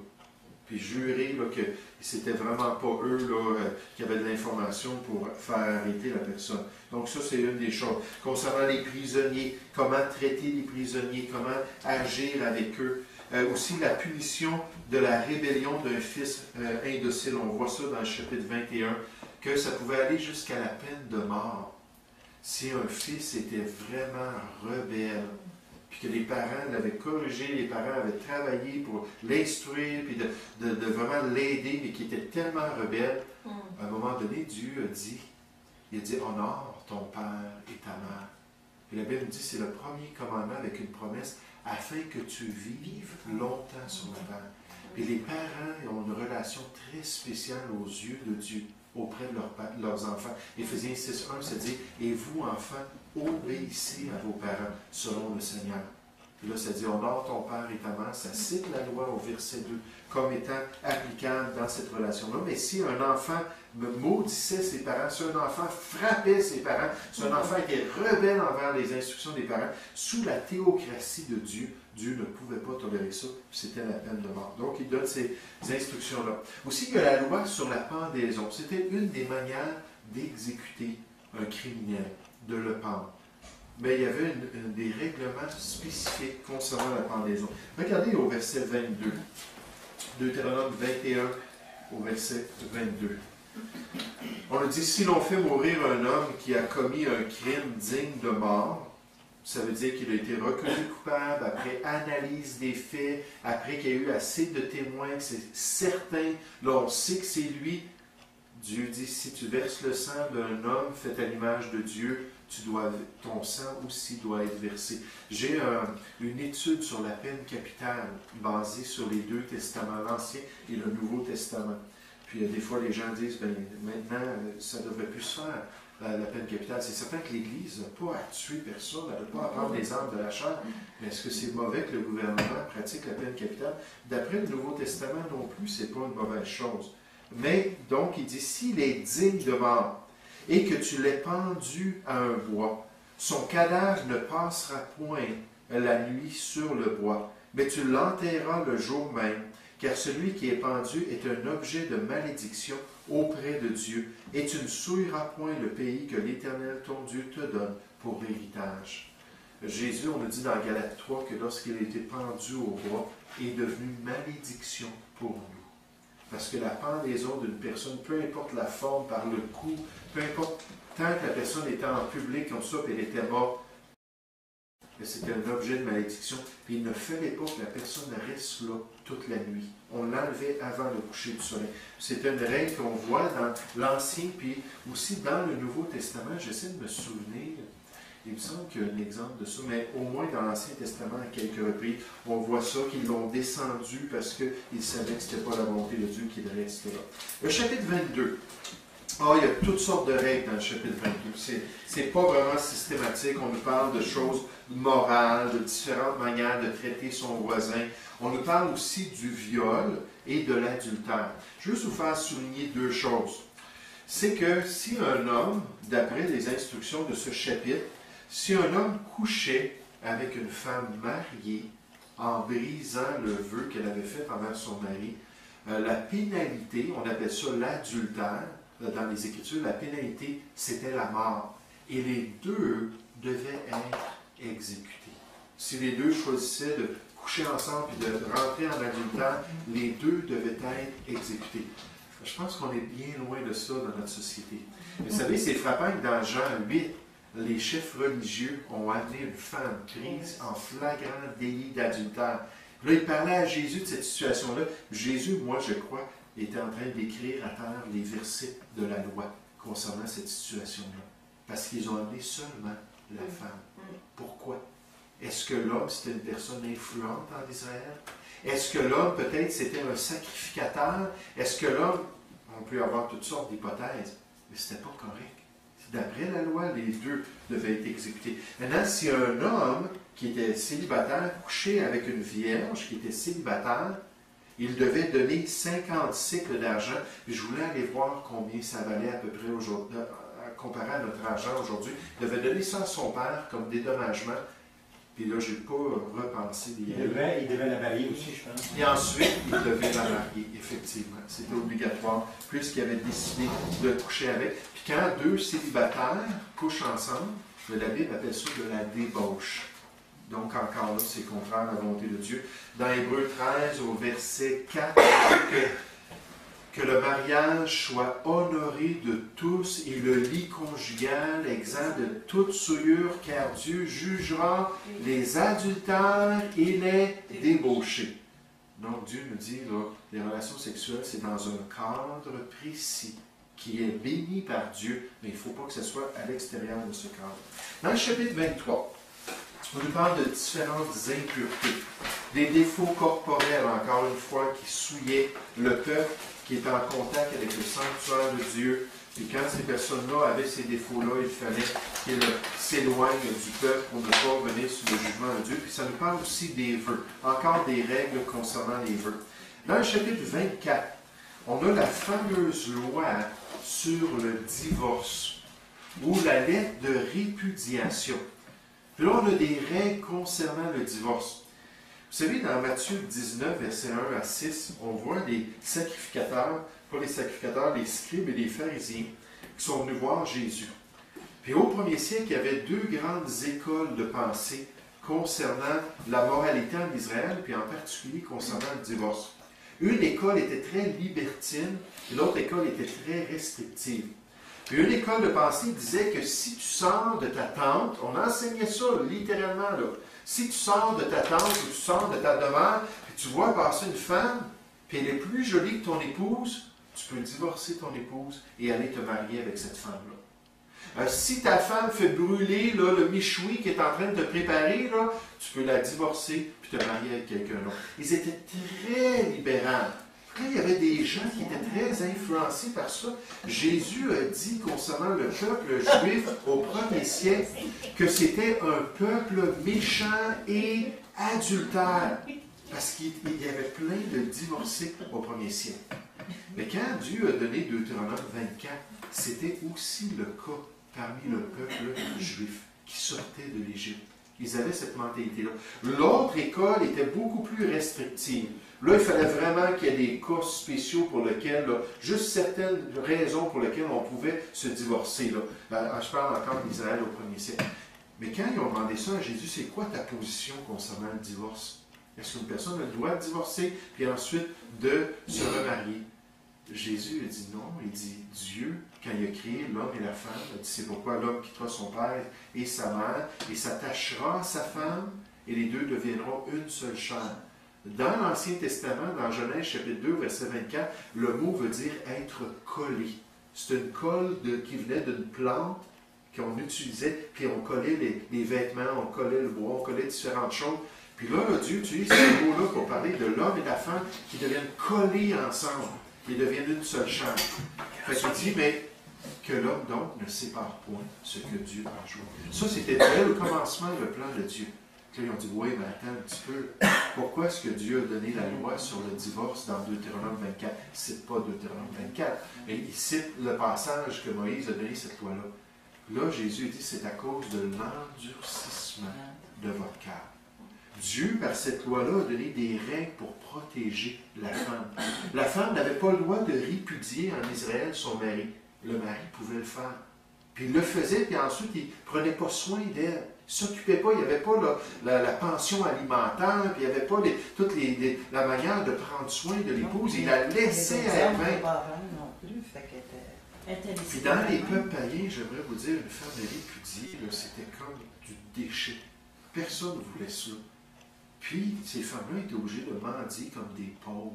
Puis jurer là, que c'était vraiment pas eux là, qui avaient de l'information pour faire arrêter la personne. Donc ça, c'est une des choses. Concernant les prisonniers, comment traiter les prisonniers, comment agir avec eux. Aussi la punition de la rébellion d'un fils indocile. On voit ça dans le chapitre 21, que ça pouvait aller jusqu'à la peine de mort. Si un fils était vraiment rebelle, puis que les parents l'avaient corrigé, les parents avaient travaillé pour l'instruire, puis de vraiment l'aider, mais qui était tellement rebelle, à un moment donné, Dieu a dit, honore ton père et ta mère. Et la Bible dit, c'est le premier commandement avec une promesse, afin que tu vives longtemps sur la terre. Et les parents ont une relation très spéciale aux yeux de Dieu auprès de leurs enfants. Éphésiens 6.1, ça dit, et vous, enfants, obéissez à vos parents selon le Seigneur. Et là, ça dit, honore ton père et ta mère. Ça cite la loi au verset 2 comme étant applicable dans cette relation-là. Mais si un enfant maudissait ses parents, si un enfant frappait ses parents, si un enfant était rebelle envers les instructions des parents, sous la théocratie de Dieu, Dieu ne pouvait pas tolérer ça, c'était la peine de mort. Donc, il donne ces instructions-là. Aussi, il y a la loi sur la pendaison. C'était une des manières d'exécuter un criminel, de le pendre. Mais il y avait des règlements spécifiques concernant la pendaison. Regardez au verset 22. Deutéronome 21, au verset 22. On a dit, si l'on fait mourir un homme qui a commis un crime digne de mort, ça veut dire qu'il a été reconnu coupable après analyse des faits, après qu'il y a eu assez de témoins, que c'est certain, là on sait que c'est lui. Dieu dit, si tu verses le sang d'un homme fait à l'image de Dieu, ton sang aussi doit être versé. J'ai une étude sur la peine capitale basée sur les deux testaments, l'Ancien et le Nouveau Testament. Puis des fois, les gens disent, maintenant, ça ne devrait plus se faire, la peine capitale. C'est certain que l'Église n'a pas à tuer personne, elle n'a pas à prendre les armes de la chair. Mais est-ce que c'est mauvais que le gouvernement pratique la peine capitale? D'après le Nouveau Testament non plus, ce n'est pas une mauvaise chose. Mais, donc, il dit, s'il est digne de mort, et que tu l'aies pendu à un bois, son cadavre ne passera point la nuit sur le bois, mais tu l'enterras le jour même, car celui qui est pendu est un objet de malédiction auprès de Dieu, et tu ne souilleras point le pays que l'Éternel ton Dieu te donne pour héritage. Jésus, on nous dit dans Galates 3 que lorsqu'il a été pendu au bois, est devenu malédiction pour nous. Parce que la pendaison d'une personne, peu importe la forme, par le cou, peu importe, tant que la personne était en public comme ça, puis elle était morte, c'était un objet de malédiction, puis il ne fallait pas que la personne reste là toute la nuit. On l'enlevait avant le coucher du soleil. C'est une règle qu'on voit dans l'Ancien, puis aussi dans le Nouveau Testament. J'essaie de me souvenir, il me semble qu'il y a un exemple de ça, mais au moins dans l'Ancien Testament, à quelques reprises, on voit ça, qu'ils l'ont descendu parce qu'ils savaient que ce n'était pas la volonté de Dieu qu'il reste là. Le chapitre 22. Ah, il y a toutes sortes de règles dans le chapitre 22. C'est pas vraiment systématique. On nous parle de choses morales, de différentes manières de traiter son voisin. On nous parle aussi du viol et de l'adultère. Je veux juste vous faire souligner deux choses. C'est que si un homme, d'après les instructions de ce chapitre, si un homme couchait avec une femme mariée en brisant le vœu qu'elle avait fait envers son mari, la pénalité, on appelle ça l'adultère, dans les Écritures, la pénalité, c'était la mort. Et les deux devaient être exécutés. Si les deux choisissaient de coucher ensemble et de rentrer en adultère, les deux devaient être exécutés. Je pense qu'on est bien loin de ça dans notre société. Vous savez, c'est frappant que dans Jean 8, les chefs religieux ont amené une femme prise en flagrant délit d'adultère. Là, ils parlaient à Jésus de cette situation-là. Jésus, moi, je crois, était en train d'écrire à terre les versets de la loi concernant cette situation-là. Parce qu'ils ont amené seulement la femme. Pourquoi? Est-ce que l'homme, c'était une personne influente en Israël? Est-ce que l'homme, peut-être, c'était un sacrificateur? Est-ce que l'homme, on peut avoir toutes sortes d'hypothèses, mais ce n'était pas correct. D'après la loi, les deux devaient être exécutés. Maintenant, si un homme qui était célibataire couchait avec une vierge qui était célibataire, il devait donner 50 cycles d'argent. Je voulais aller voir combien ça valait à peu près aujourd'hui, comparé à notre argent aujourd'hui. Il devait donner ça à son père comme dédommagement. Puis là, je n'ai pas repensé. Il devait la marier aussi, je pense. Et ensuite, il devait la marier, effectivement. C'était obligatoire, puisqu'il avait décidé de coucher avec. Puis quand deux célibataires couchent ensemble, la Bible appelle ça de la débauche. Donc, encore là, c'est contraire à la volonté de Dieu. Dans Hébreux 13, au verset 4, que le mariage soit honoré de tous et le lit conjugal exempt de toute souillure, car Dieu jugera les adultères et les débauchés. Donc, Dieu nous dit, là, les relations sexuelles, c'est dans un cadre précis qui est béni par Dieu, mais il ne faut pas que ce soit à l'extérieur de ce cadre. Dans le chapitre 23, on nous parle de différentes impuretés, des défauts corporels, encore une fois, qui souillaient le peuple qui était en contact avec le sanctuaire de Dieu. Et quand ces personnes-là avaient ces défauts-là, il fallait qu'ils s'éloignent du peuple pour ne pas venir sous le jugement de Dieu. Puis ça nous parle aussi des vœux, encore des règles concernant les vœux. Dans le chapitre 24, on a la fameuse loi sur le divorce, ou la lettre de répudiation. Puis là, on a des règles concernant le divorce. Vous savez, dans Matthieu 19, versets 1 à 6, on voit les sacrificateurs, pas les sacrificateurs, les scribes et les pharisiens, qui sont venus voir Jésus. Puis au premier siècle, il y avait deux grandes écoles de pensée concernant la moralité en Israël, puis en particulier concernant le divorce. Une école était très libertine, et l'autre école était très restrictive. Puis une école de pensée disait que si tu sors de ta tente, on enseignait ça littéralement, là. Si tu sors de ta tente ou tu sors de ta demeure, puis tu vois passer une femme, puis elle est plus jolie que ton épouse, tu peux divorcer ton épouse et aller te marier avec cette femme-là. Si ta femme fait brûler là, le méchoui qui est en train de te préparer, là, tu peux la divorcer puis te marier avec quelqu'un d'autre. Ils étaient très libéraux. Là, il y avait des gens qui étaient très influencés par ça. Jésus a dit concernant le peuple juif au premier siècle que c'était un peuple méchant et adultère. Parce qu'il y avait plein de divorcés au premier siècle. Mais quand Dieu a donné Deutéronome 24, c'était aussi le cas parmi le peuple juif qui sortait de l'Égypte. Ils avaient cette mentalité-là. L'autre école était beaucoup plus restrictive. Là, il fallait vraiment qu'il y ait des cas spéciaux pour lesquels, là, juste certaines raisons pour lesquelles on pouvait se divorcer. Là. Je parle encore d'Israël au premier siècle. Mais quand ils ont demandé ça à Jésus, c'est quoi ta position concernant le divorce? Est-ce qu'une personne a le droit de divorcer, puis ensuite de se remarier? Jésus a dit non. Il dit Dieu, quand il a créé l'homme et la femme, il a dit c'est pourquoi l'homme quittera son père et sa mère et s'attachera à sa femme et les deux deviendront une seule chair. Dans l'Ancien Testament, dans Genèse chapitre 2, verset 24, le mot veut dire être collé. C'est une colle qui venait d'une plante qu'on utilisait, puis on collait les vêtements, on collait le bois, on collait différentes choses. Puis là, Dieu utilise ce mot-là pour parler de l'homme et la femme qui deviennent collés ensemble. Ils deviennent une seule chair. Fait qu'il dit, mais que l'homme donc ne sépare point ce que Dieu a joint. Ça, c'était dès le commencement le plan de Dieu. Puis là, ils ont dit, oui, mais attends un petit peu. Pourquoi est-ce que Dieu a donné la loi sur le divorce dans Deutéronome 24? Il ne cite pas Deutéronome 24, mais il cite le passage que Moïse a donné cette loi-là. Là, Jésus dit, c'est à cause de l'endurcissement de votre cœur. Dieu, par cette loi-là, a donné des règles pour protéger la femme. La femme n'avait pas le droit de répudier en Israël son mari. Le mari pouvait le faire. Puis il le faisait, puis ensuite, il ne prenait pas soin d'elle. Il ne s'occupait pas, il n'y avait pas la pension alimentaire, puis il n'y avait pas la manière de prendre soin de l'épouse. Il la laissait à elle-même. Puis dans les peuples païens, j'aimerais vous dire, une femme répudiée, c'était comme du déchet. Personne ne voulait ça. Puis, ces femmes-là étaient obligées de mendier comme des pauvres.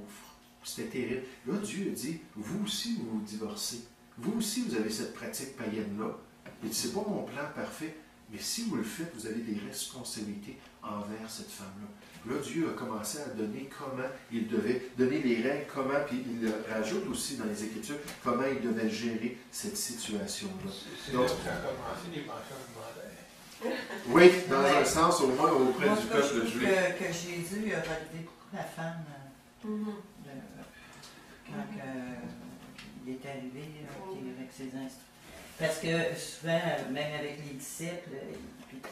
C'était terrible. Là, Dieu a dit, vous aussi, vous vous divorcez. Vous aussi, vous avez cette pratique païenne-là. Il dit, c'est pas mon plan parfait, mais si vous le faites, vous avez des responsabilités envers cette femme-là. Là, Dieu a commencé à donner comment il devait, donner les règles, comment, puis il rajoute aussi dans les Écritures, comment il devait gérer cette situation-là. C'est là que ça a commencé, les pensions alimentaires. Oui, dans un sens, au moins auprès du peuple juif. Que Jésus a relevé beaucoup la femme quand il est arrivé avec ses instructions. Parce que souvent, même avec les disciples,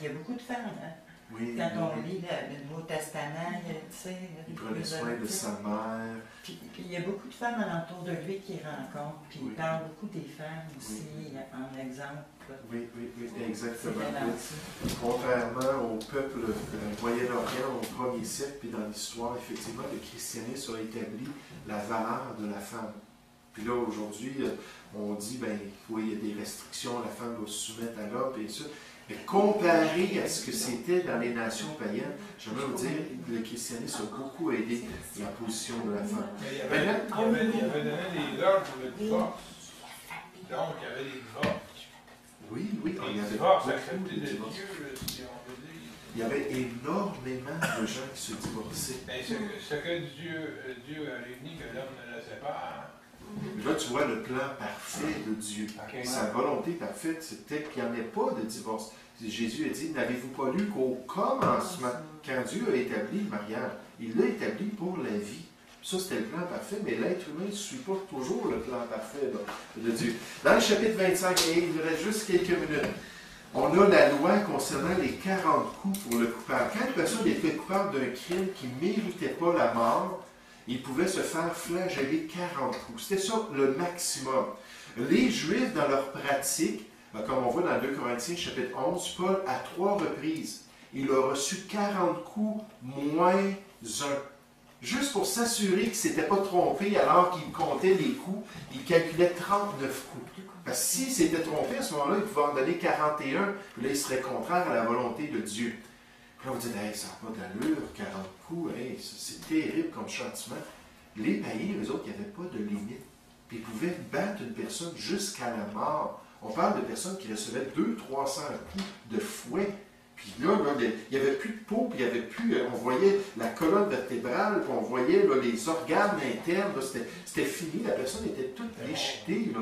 il y a beaucoup de femmes. Hein? Oui, quand on lit le Nouveau Testament, tu sais, il prenait soin de sa mère. Puis il y a beaucoup de femmes alentour de lui qu'il rencontre. Puis il parle beaucoup des femmes aussi, en exemple. Oui, exactement. Contrairement au peuple Moyen-Orient au 1er siècle, puis dans l'histoire, effectivement, le christianisme a établi la valeur de la femme. Puis là, aujourd'hui, on dit, il y a des restrictions, la femme doit se soumettre à l'homme, et ça. Mais comparé à ce que c'était dans les nations païennes, j'aimerais vous dire que le christianisme a beaucoup aidé la position de la femme. Mais il y avait donné des ordres pour le divorce. Donc, il y avait des divorces. Oui, il y avait divorce, beaucoup de divorces. Il y avait énormément de gens qui se divorçaient. Mais ce que Dieu a réuni, que l'homme ne le sépare. Là, tu vois le plan parfait de Dieu. Okay. Sa volonté parfaite, c'était qu'il n'y en ait pas de divorce. Jésus a dit, n'avez-vous pas lu qu'au commencement, quand Dieu a établi le mariage, il l'a établi pour la vie. Ça, c'était le plan parfait, mais l'être humain ne suit pas toujours le plan parfait de Dieu. Dans le chapitre 25, il nous reste juste quelques minutes. On a la loi concernant les 40 coups pour le coupable. Quand une personne était coupable d'un crime qui ne méritait pas la mort, il pouvait se faire flageller 40 coups. C'était ça le maximum. Les Juifs, dans leur pratique, comme on voit dans 2 Corinthiens chapitre 11, Paul, à 3 reprises, il a reçu 40 coups moins 1. Juste pour s'assurer qu'il ne s'était pas trompé alors qu'il comptait les coups, il calculait 39 coups. Parce que s'il s'était trompé, à ce moment-là, il pouvait en donner 41, puis là, il serait contraire à la volonté de Dieu. Puis là, vous dites, hey, ça n'a pas d'allure, 40 coups, hey, c'est terrible comme châtiment. Les païens, eux autres, il n'y avait pas de limite. Puis ils pouvaient battre une personne jusqu'à la mort. On parle de personnes qui recevaient 200-300 coups de fouet. Puis là, il n'y avait plus de peau, puis il n'y avait plus. On voyait la colonne vertébrale, puis on voyait là, les organes internes. C'était fini, la personne était toute déchiquetée. Là.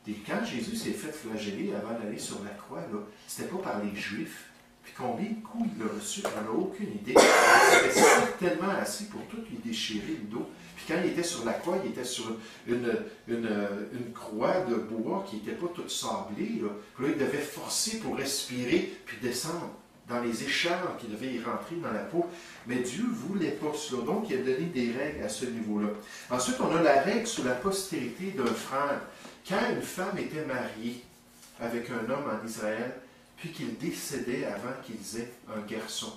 Et quand Jésus s'est fait flageller avant d'aller sur la croix, c'était pas par les Juifs. Puis combien de coups il a reçu, on n'a aucune idée. Il était certainement assis pour tout lui déchirer le dos. Puis quand il était sur la croix, il était sur une croix de bois qui n'était pas toute sablée. Là. Puis là, il devait forcer pour respirer, puis descendre dans les écharpes, qui devaient y rentrer dans la peau. Mais Dieu ne voulait pas cela. Donc, il a donné des règles à ce niveau-là. Ensuite, on a la règle sur la postérité d'un frère. Quand une femme était mariée avec un homme en Israël, puis qu'il décédait avant qu'ils aient un garçon,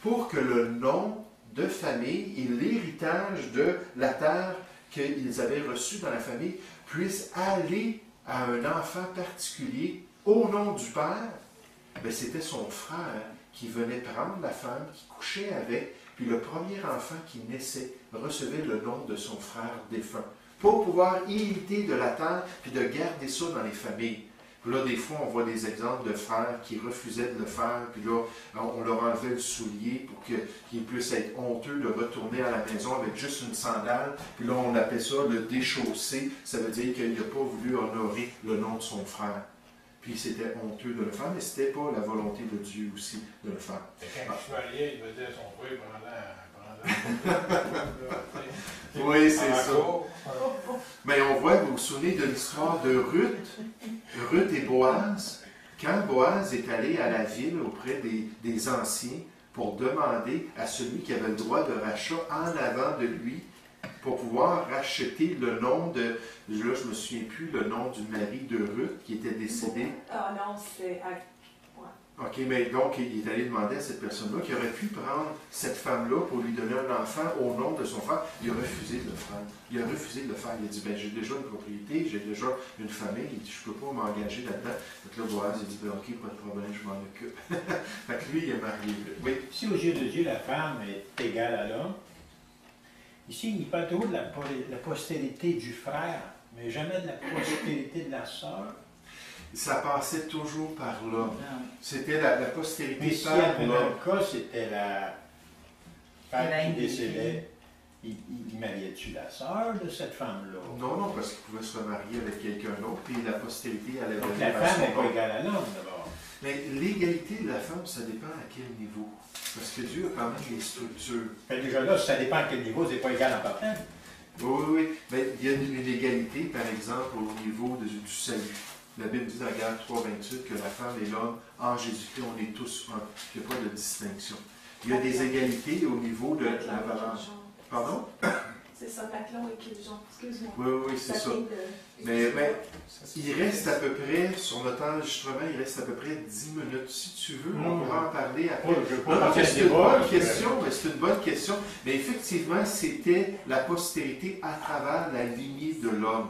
pour que le nom de famille et l'héritage de la terre qu'ils avaient reçu dans la famille puisse aller à un enfant particulier au nom du Père, ben, c'était son frère qui venait prendre la femme, qui couchait avec, puis le premier enfant qui naissait recevait le nom de son frère défunt, pour pouvoir hériter de la terre, puis de garder ça dans les familles. Puis là, des fois, on voit des exemples de frères qui refusaient de le faire, puis là, on leur enlevait le soulier pour qu'ils puissent être honteux de retourner à la maison avec juste une sandale. Puis là, on appelait ça le déchausser. Ça veut dire qu'il n'a pas voulu honorer le nom de son frère. Puis c'était honteux de le faire, mais ce n'était pas la volonté de Dieu aussi de le faire. Et quand il se mariait, il faisait son frère pendant oui, c'est ça. Mais on voit, vous vous souvenez de l'histoire de Ruth et Boaz. Quand Boaz est allé à la ville auprès des anciens pour demander à celui qui avait le droit de rachat en avant de lui, pour pouvoir racheter le nom de, là je ne me souviens plus, le nom du mari de Ruth qui était décédé. Ah non, c'est... OK, mais donc il est allé demander à cette personne-là qui aurait pu prendre cette femme-là pour lui donner un enfant au nom de son frère. Il a refusé de le faire. Il a refusé de le faire. Il a dit, ben j'ai déjà une propriété, j'ai déjà une famille, il dit, je ne peux pas m'engager là-dedans. Donc là, Boaz, il dit, ben OK, pas de problème, je m'en occupe. Fait que lui, il est marié. Oui. Si aux yeux de Dieu, la femme est égale à l'homme, ici, il parle toujours de la postérité du frère, mais jamais de la postérité de la sœur. Ça passait toujours par là. C'était la postérité Mais si par dans là. le cas, c'était la père qui décédait, il mariait-tu la sœur de cette femme-là? Non, non, parce qu'il pouvait se remarier avec quelqu'un d'autre, puis la postérité allait Donc venir la à femme son n'est pas nom. égale à l'homme d'abord. Mais l'égalité de la femme, ça dépend à quel niveau. Parce que Dieu a quand même des structures. Fait déjà là, ça dépend à quel niveau, c'est pas égal en partant. Oui, oui, mais il y a une égalité, par exemple, au niveau du salut. La Bible dit dans Galates 3,28 que la femme et l'homme, en Jésus-Christ, on est tous un. Il n'y a pas de distinction. Il y a des égalités au niveau de la valeur. Pardon? C'est ça, Maclon et Kiljon. Excuse-moi. Oui, oui, c'est ça. Mais il reste à peu près, sur notre enregistrement, il reste à peu près 10 minutes. Si tu veux, on pourra en parler après. C'est une bonne question, mais c'est une bonne question. Mais effectivement, c'était la postérité à travers la lignée de l'homme.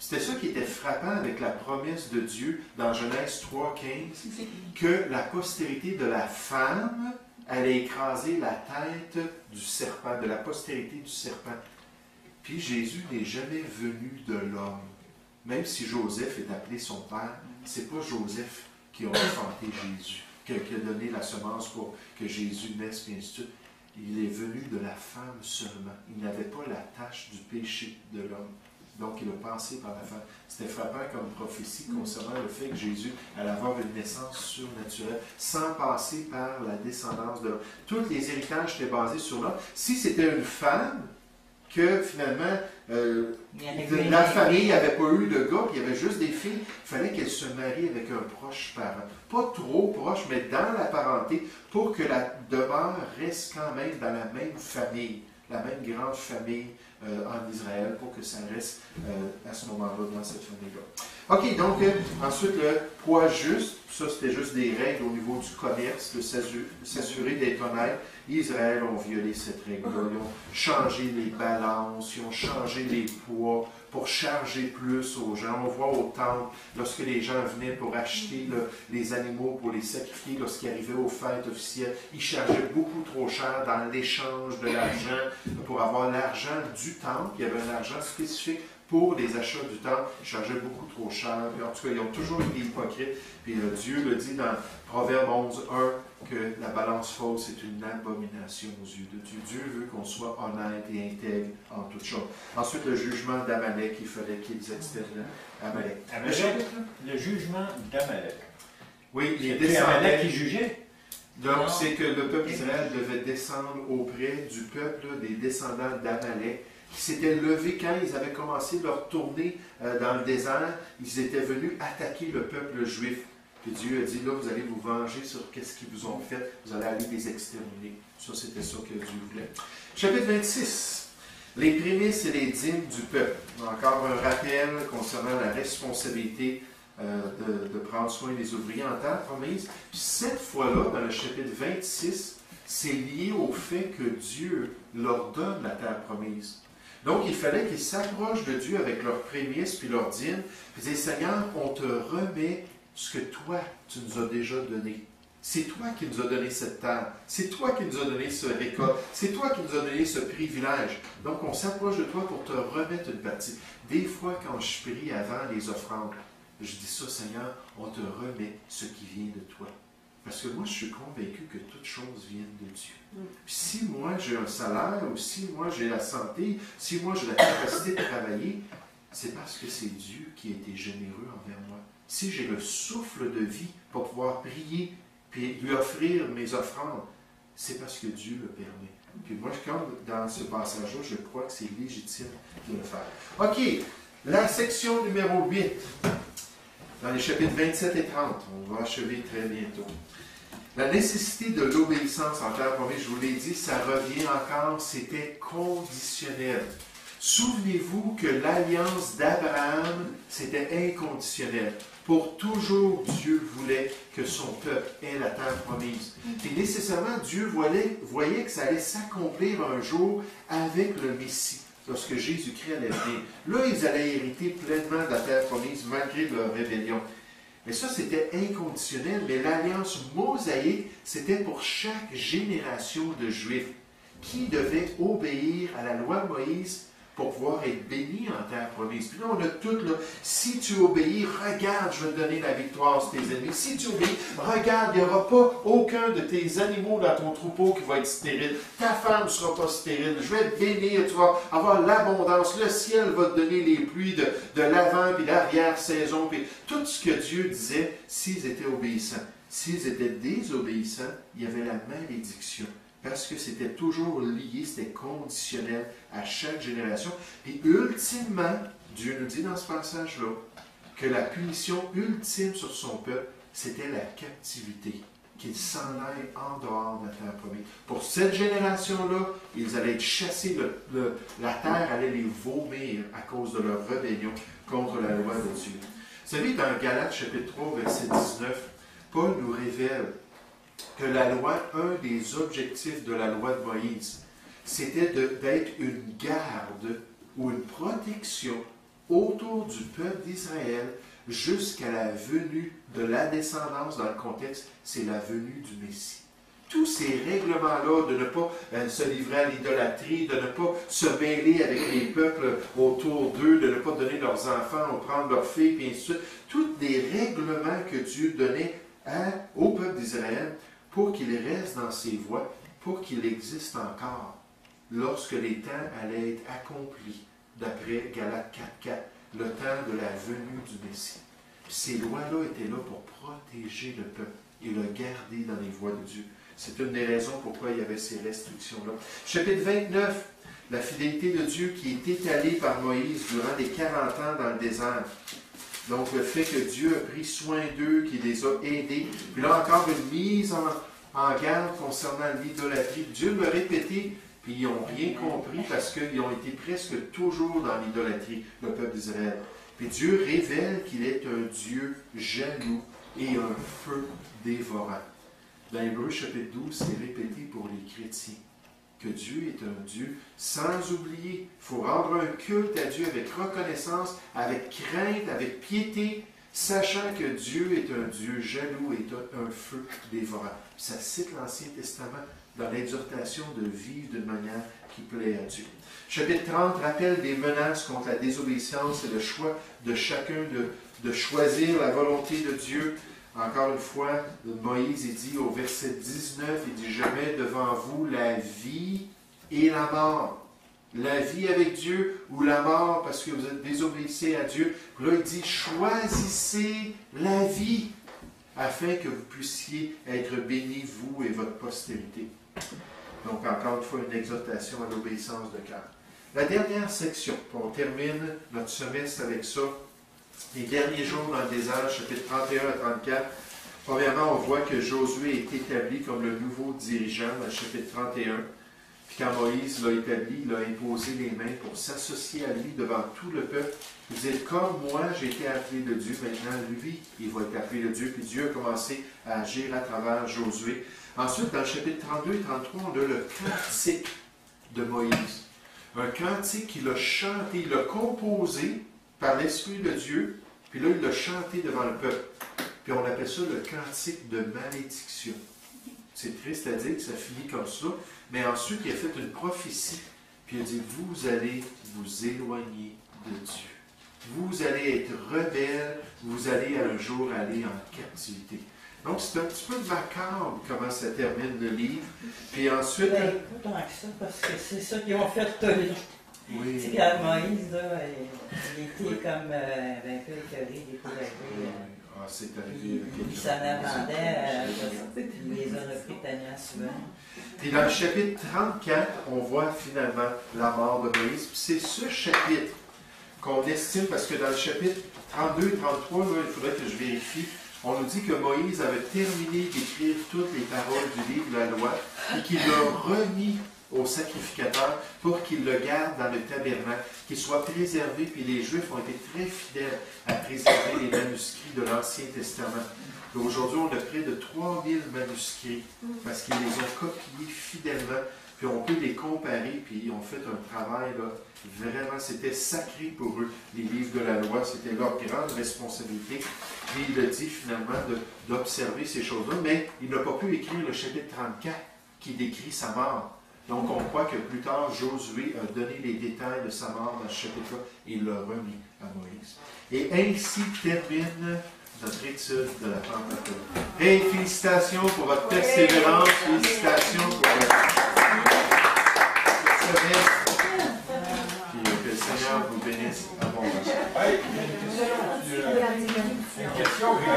C'était ça qui était frappant avec la promesse de Dieu dans Genèse 3,15, que la postérité de la femme allait écraser la tête du serpent, de la postérité du serpent. Puis Jésus n'est jamais venu de l'homme. Même si Joseph est appelé son père, c'est pas Joseph qui a enfanté Jésus, qui a donné la semence pour que Jésus naisse, et ainsi de suite. Il est venu de la femme seulement. Il n'avait pas la tâche du péché de l'homme. Donc, il a passé par la femme. C'était frappant comme prophétie concernant le fait que Jésus allait avoir une naissance surnaturelle sans passer par la descendance de l'homme. Tous les héritages étaient basés sur l'homme. Si c'était une femme, que finalement, la famille n'avait pas eu de gars, puis il y avait juste des filles, il fallait qu'elle se marie avec un proche parent. Pas trop proche, mais dans la parenté, pour que la demeure reste quand même dans la même famille, la même grande famille en Israël, pour que ça reste à ce moment-là dans cette famille-là. OK, donc ensuite le poids juste, ça c'était juste des règles au niveau du commerce, de s'assurer d'être honnête. Israël ont violé cette règle-là, ils ont changé les balances, ils ont changé les poids pour charger plus aux gens. On voit au temple, lorsque les gens venaient pour acheter les animaux pour les sacrifier, lorsqu'ils arrivaient aux fêtes officielles, ils chargeaient beaucoup trop cher dans l'échange de l'argent pour avoir l'argent du temple. Il y avait un argent spécifique pour les achats du temple, ils chargeaient beaucoup trop cher. Puis, en tout cas, ils ont toujours été hypocrites. Puis Dieu le dit dans Proverbe 11.1 que la balance fausse est une abomination aux yeux de Dieu. Dieu veut qu'on soit honnête et intègre en toutes choses. Ensuite, le jugement d'Amalek, il fallait qu'ils exterminent Amalek. Le jugement d'Amalek. Oui, les descendants. C'est Amalek qui jugeait. Donc, c'est que le peuple d'Israël devait descendre auprès du peuple des descendants d'Amalek, qui s'étaient levés quand ils avaient commencé leur tournée dans le désert. Ils étaient venus attaquer le peuple juif. Puis Dieu a dit, là, vous allez vous venger sur ce qu'ils vous ont fait. Vous allez aller les exterminer. Ça, c'était ça que Dieu voulait. Chapitre 26. Les prémices et les dîmes du peuple. Encore un rappel concernant la responsabilité de prendre soin des ouvriers en terre promise. Puis cette fois-là, dans le chapitre 26, c'est lié au fait que Dieu leur donne la terre promise. Donc, il fallait qu'ils s'approchent de Dieu avec leurs prémices puis leurs dîmes, puis dire, Seigneur, on te remet ce que toi, tu nous as déjà donné. C'est toi qui nous as donné cette terre. C'est toi qui nous as donné ce récolte. C'est toi qui nous as donné ce privilège. Donc, on s'approche de toi pour te remettre une partie. Des fois, quand je prie avant les offrandes, je dis ça, Seigneur, on te remet ce qui vient de toi. Parce que moi, je suis convaincu que toutes choses viennent de Dieu. Puis si moi, j'ai un salaire, ou si moi, j'ai la santé, si moi, j'ai la capacité de travailler, c'est parce que c'est Dieu qui a été généreux envers moi. Si j'ai le souffle de vie pour pouvoir prier, puis lui offrir mes offrandes, c'est parce que Dieu le permet. Puis moi, comme dans ce passage-là, je crois que c'est légitime de le faire. OK, la section numéro 8, dans les chapitres 27 et 30, on va achever très bientôt. La nécessité de l'obéissance en terre promise, je vous l'ai dit, ça revient encore, c'était conditionnel. Souvenez-vous que l'alliance d'Abraham, c'était inconditionnel. Pour toujours, Dieu voulait que son peuple ait la terre promise. Et nécessairement, Dieu voyait que ça allait s'accomplir un jour avec le Messie, lorsque Jésus-Christ allait venir. Là, ils allaient hériter pleinement de la terre promise, malgré leur rébellion. Mais ça, c'était inconditionnel, mais l'alliance mosaïque, c'était pour chaque génération de Juifs qui devaient obéir à la loi de Moïse pour pouvoir être bénis en terre promise. Puis là, on a tout, là, si tu obéis, regarde, je vais te donner la victoire sur tes ennemis. Si tu obéis, regarde, il n'y aura pas aucun de tes animaux dans ton troupeau qui va être stérile. Ta femme ne sera pas stérile. Je vais te bénir, tu vas avoir l'abondance. Le ciel va te donner les pluies de l'avant puis l'arrière-saison. Puis tout ce que Dieu disait, s'ils étaient obéissants. S'ils étaient désobéissants, il y avait la malédiction. Parce que c'était toujours lié, c'était conditionnel à chaque génération. Et ultimement, Dieu nous dit dans ce passage-là que la punition ultime sur son peuple, c'était la captivité, qu'ils s'en aillent en dehors de la terre promise. Pour cette génération-là, ils allaient être chassés, la terre allait les vomir à cause de leur rébellion contre la loi de Dieu. Vous savez, dans Galates chapitre 3, verset 19, Paul nous révèle que la loi, un des objectifs de la loi de Moïse, c'était d'être une garde ou une protection autour du peuple d'Israël jusqu'à la venue de la descendance. Dans le contexte, c'est la venue du Messie. Tous ces règlements-là de ne pas se livrer à l'idolâtrie, de ne pas se mêler avec les peuples autour d'eux, de ne pas donner leurs enfants ou prendre leurs filles, et ainsi de suite, tous des règlements que Dieu donnait au peuple d'Israël, pour qu'il reste dans ses voies, pour qu'il existe encore, lorsque les temps allaient être accomplis, d'après Galates 4.4, le temps de la venue du Messie. Puis ces lois-là étaient là pour protéger le peuple et le garder dans les voies de Dieu. C'est une des raisons pourquoi il y avait ces restrictions-là. Chapitre 29, la fidélité de Dieu qui est étalée par Moïse durant les 40 ans dans le désert. Donc, le fait que Dieu a pris soin d'eux, qu'il les a aidés. Puis là, encore une mise en garde concernant l'idolâtrie. Dieu l'a répété, puis ils n'ont rien compris parce qu'ils ont été presque toujours dans l'idolâtrie, le peuple d'Israël. Puis Dieu révèle qu'il est un Dieu jaloux et un feu dévorant. Dans Hébreux chapitre 12, c'est répété pour les chrétiens. Que Dieu est un Dieu sans oublier. Il faut rendre un culte à Dieu avec reconnaissance, avec crainte, avec piété, sachant que Dieu est un Dieu jaloux et un feu dévorant. Ça cite l'Ancien Testament dans l'exhortation de vivre d'une manière qui plaît à Dieu. Chapitre 30 rappelle des menaces contre la désobéissance et le choix de chacun de choisir la volonté de Dieu. Encore une fois, Moïse il dit au verset 19, il dit « Je mets devant vous la vie et la mort. » La vie avec Dieu ou la mort parce que vous êtes désobéissés à Dieu. Là, il dit « Choisissez la vie afin que vous puissiez être bénis, vous et votre postérité. » Donc, encore une fois, une exhortation à l'obéissance de cœur. La dernière section, on termine notre semestre avec ça. Les derniers jours dans le désert, chapitre 31 à 34. Premièrement, on voit que Josué est établi comme le nouveau dirigeant dans le chapitre 31. Puis quand Moïse l'a établi, il a imposé les mains pour s'associer à lui devant tout le peuple. Il disait, comme moi, j'ai été appelé de Dieu, maintenant lui, il va être appelé de Dieu. Puis Dieu a commencé à agir à travers Josué. Ensuite, dans le chapitre 32 et 33, on a le cantique de Moïse. Un cantique qu'il a chanté, il l'a composé par l'Esprit de Dieu, puis là, il l'a chanté devant le peuple. Puis on appelle ça le cantique de malédiction. C'est triste à dire que ça finit comme ça, mais ensuite, il a fait une prophétie, puis il a dit, vous allez vous éloigner de Dieu. Vous allez être rebelles, vous allez un jour aller en captivité. Donc, c'est un petit peu macabre comment ça termine le livre. Puis ensuite... Ben, pas tant que ça, parce que c'est ça qu'ils ont fait tolérer. Oui. Tu sais, quand Moïse, là, il était comme un peu écœuré, découragé. Ah, c'est arrivé. Il s'en attendait, il les a repris tellement souvent. Puis dans le chapitre 34, on voit finalement la mort de Moïse. Puis c'est ce chapitre qu'on estime, parce que dans le chapitre 32 et 33, là, il faudrait que je vérifie, on nous dit que Moïse avait terminé d'écrire toutes les paroles du livre de la loi et qu'il l'a remis au sacrificateur pour qu'il le garde dans le tabernacle, qu'il soit préservé. Puis les Juifs ont été très fidèles à préserver les manuscrits de l'Ancien Testament. Aujourd'hui, on a près de 3000 manuscrits parce qu'ils les ont copiés fidèlement. Puis on peut les comparer, puis ils ont fait un travail, là, vraiment, c'était sacré pour eux. Les livres de la loi, c'était leur grande responsabilité. Puis il a dit finalement d'observer ces choses-là, mais il n'a pas pu écrire le chapitre 34 qui décrit sa mort. Donc on croit que plus tard, Josué a donné les détails de sa mort dans ce chapitre-là et il l'a remis à Moïse. Et ainsi termine notre étude de la Pentecôte. Et félicitations pour votre persévérance, félicitations pour votre semestre. Puis que le Seigneur vous bénisse abondamment. Une question que j'ai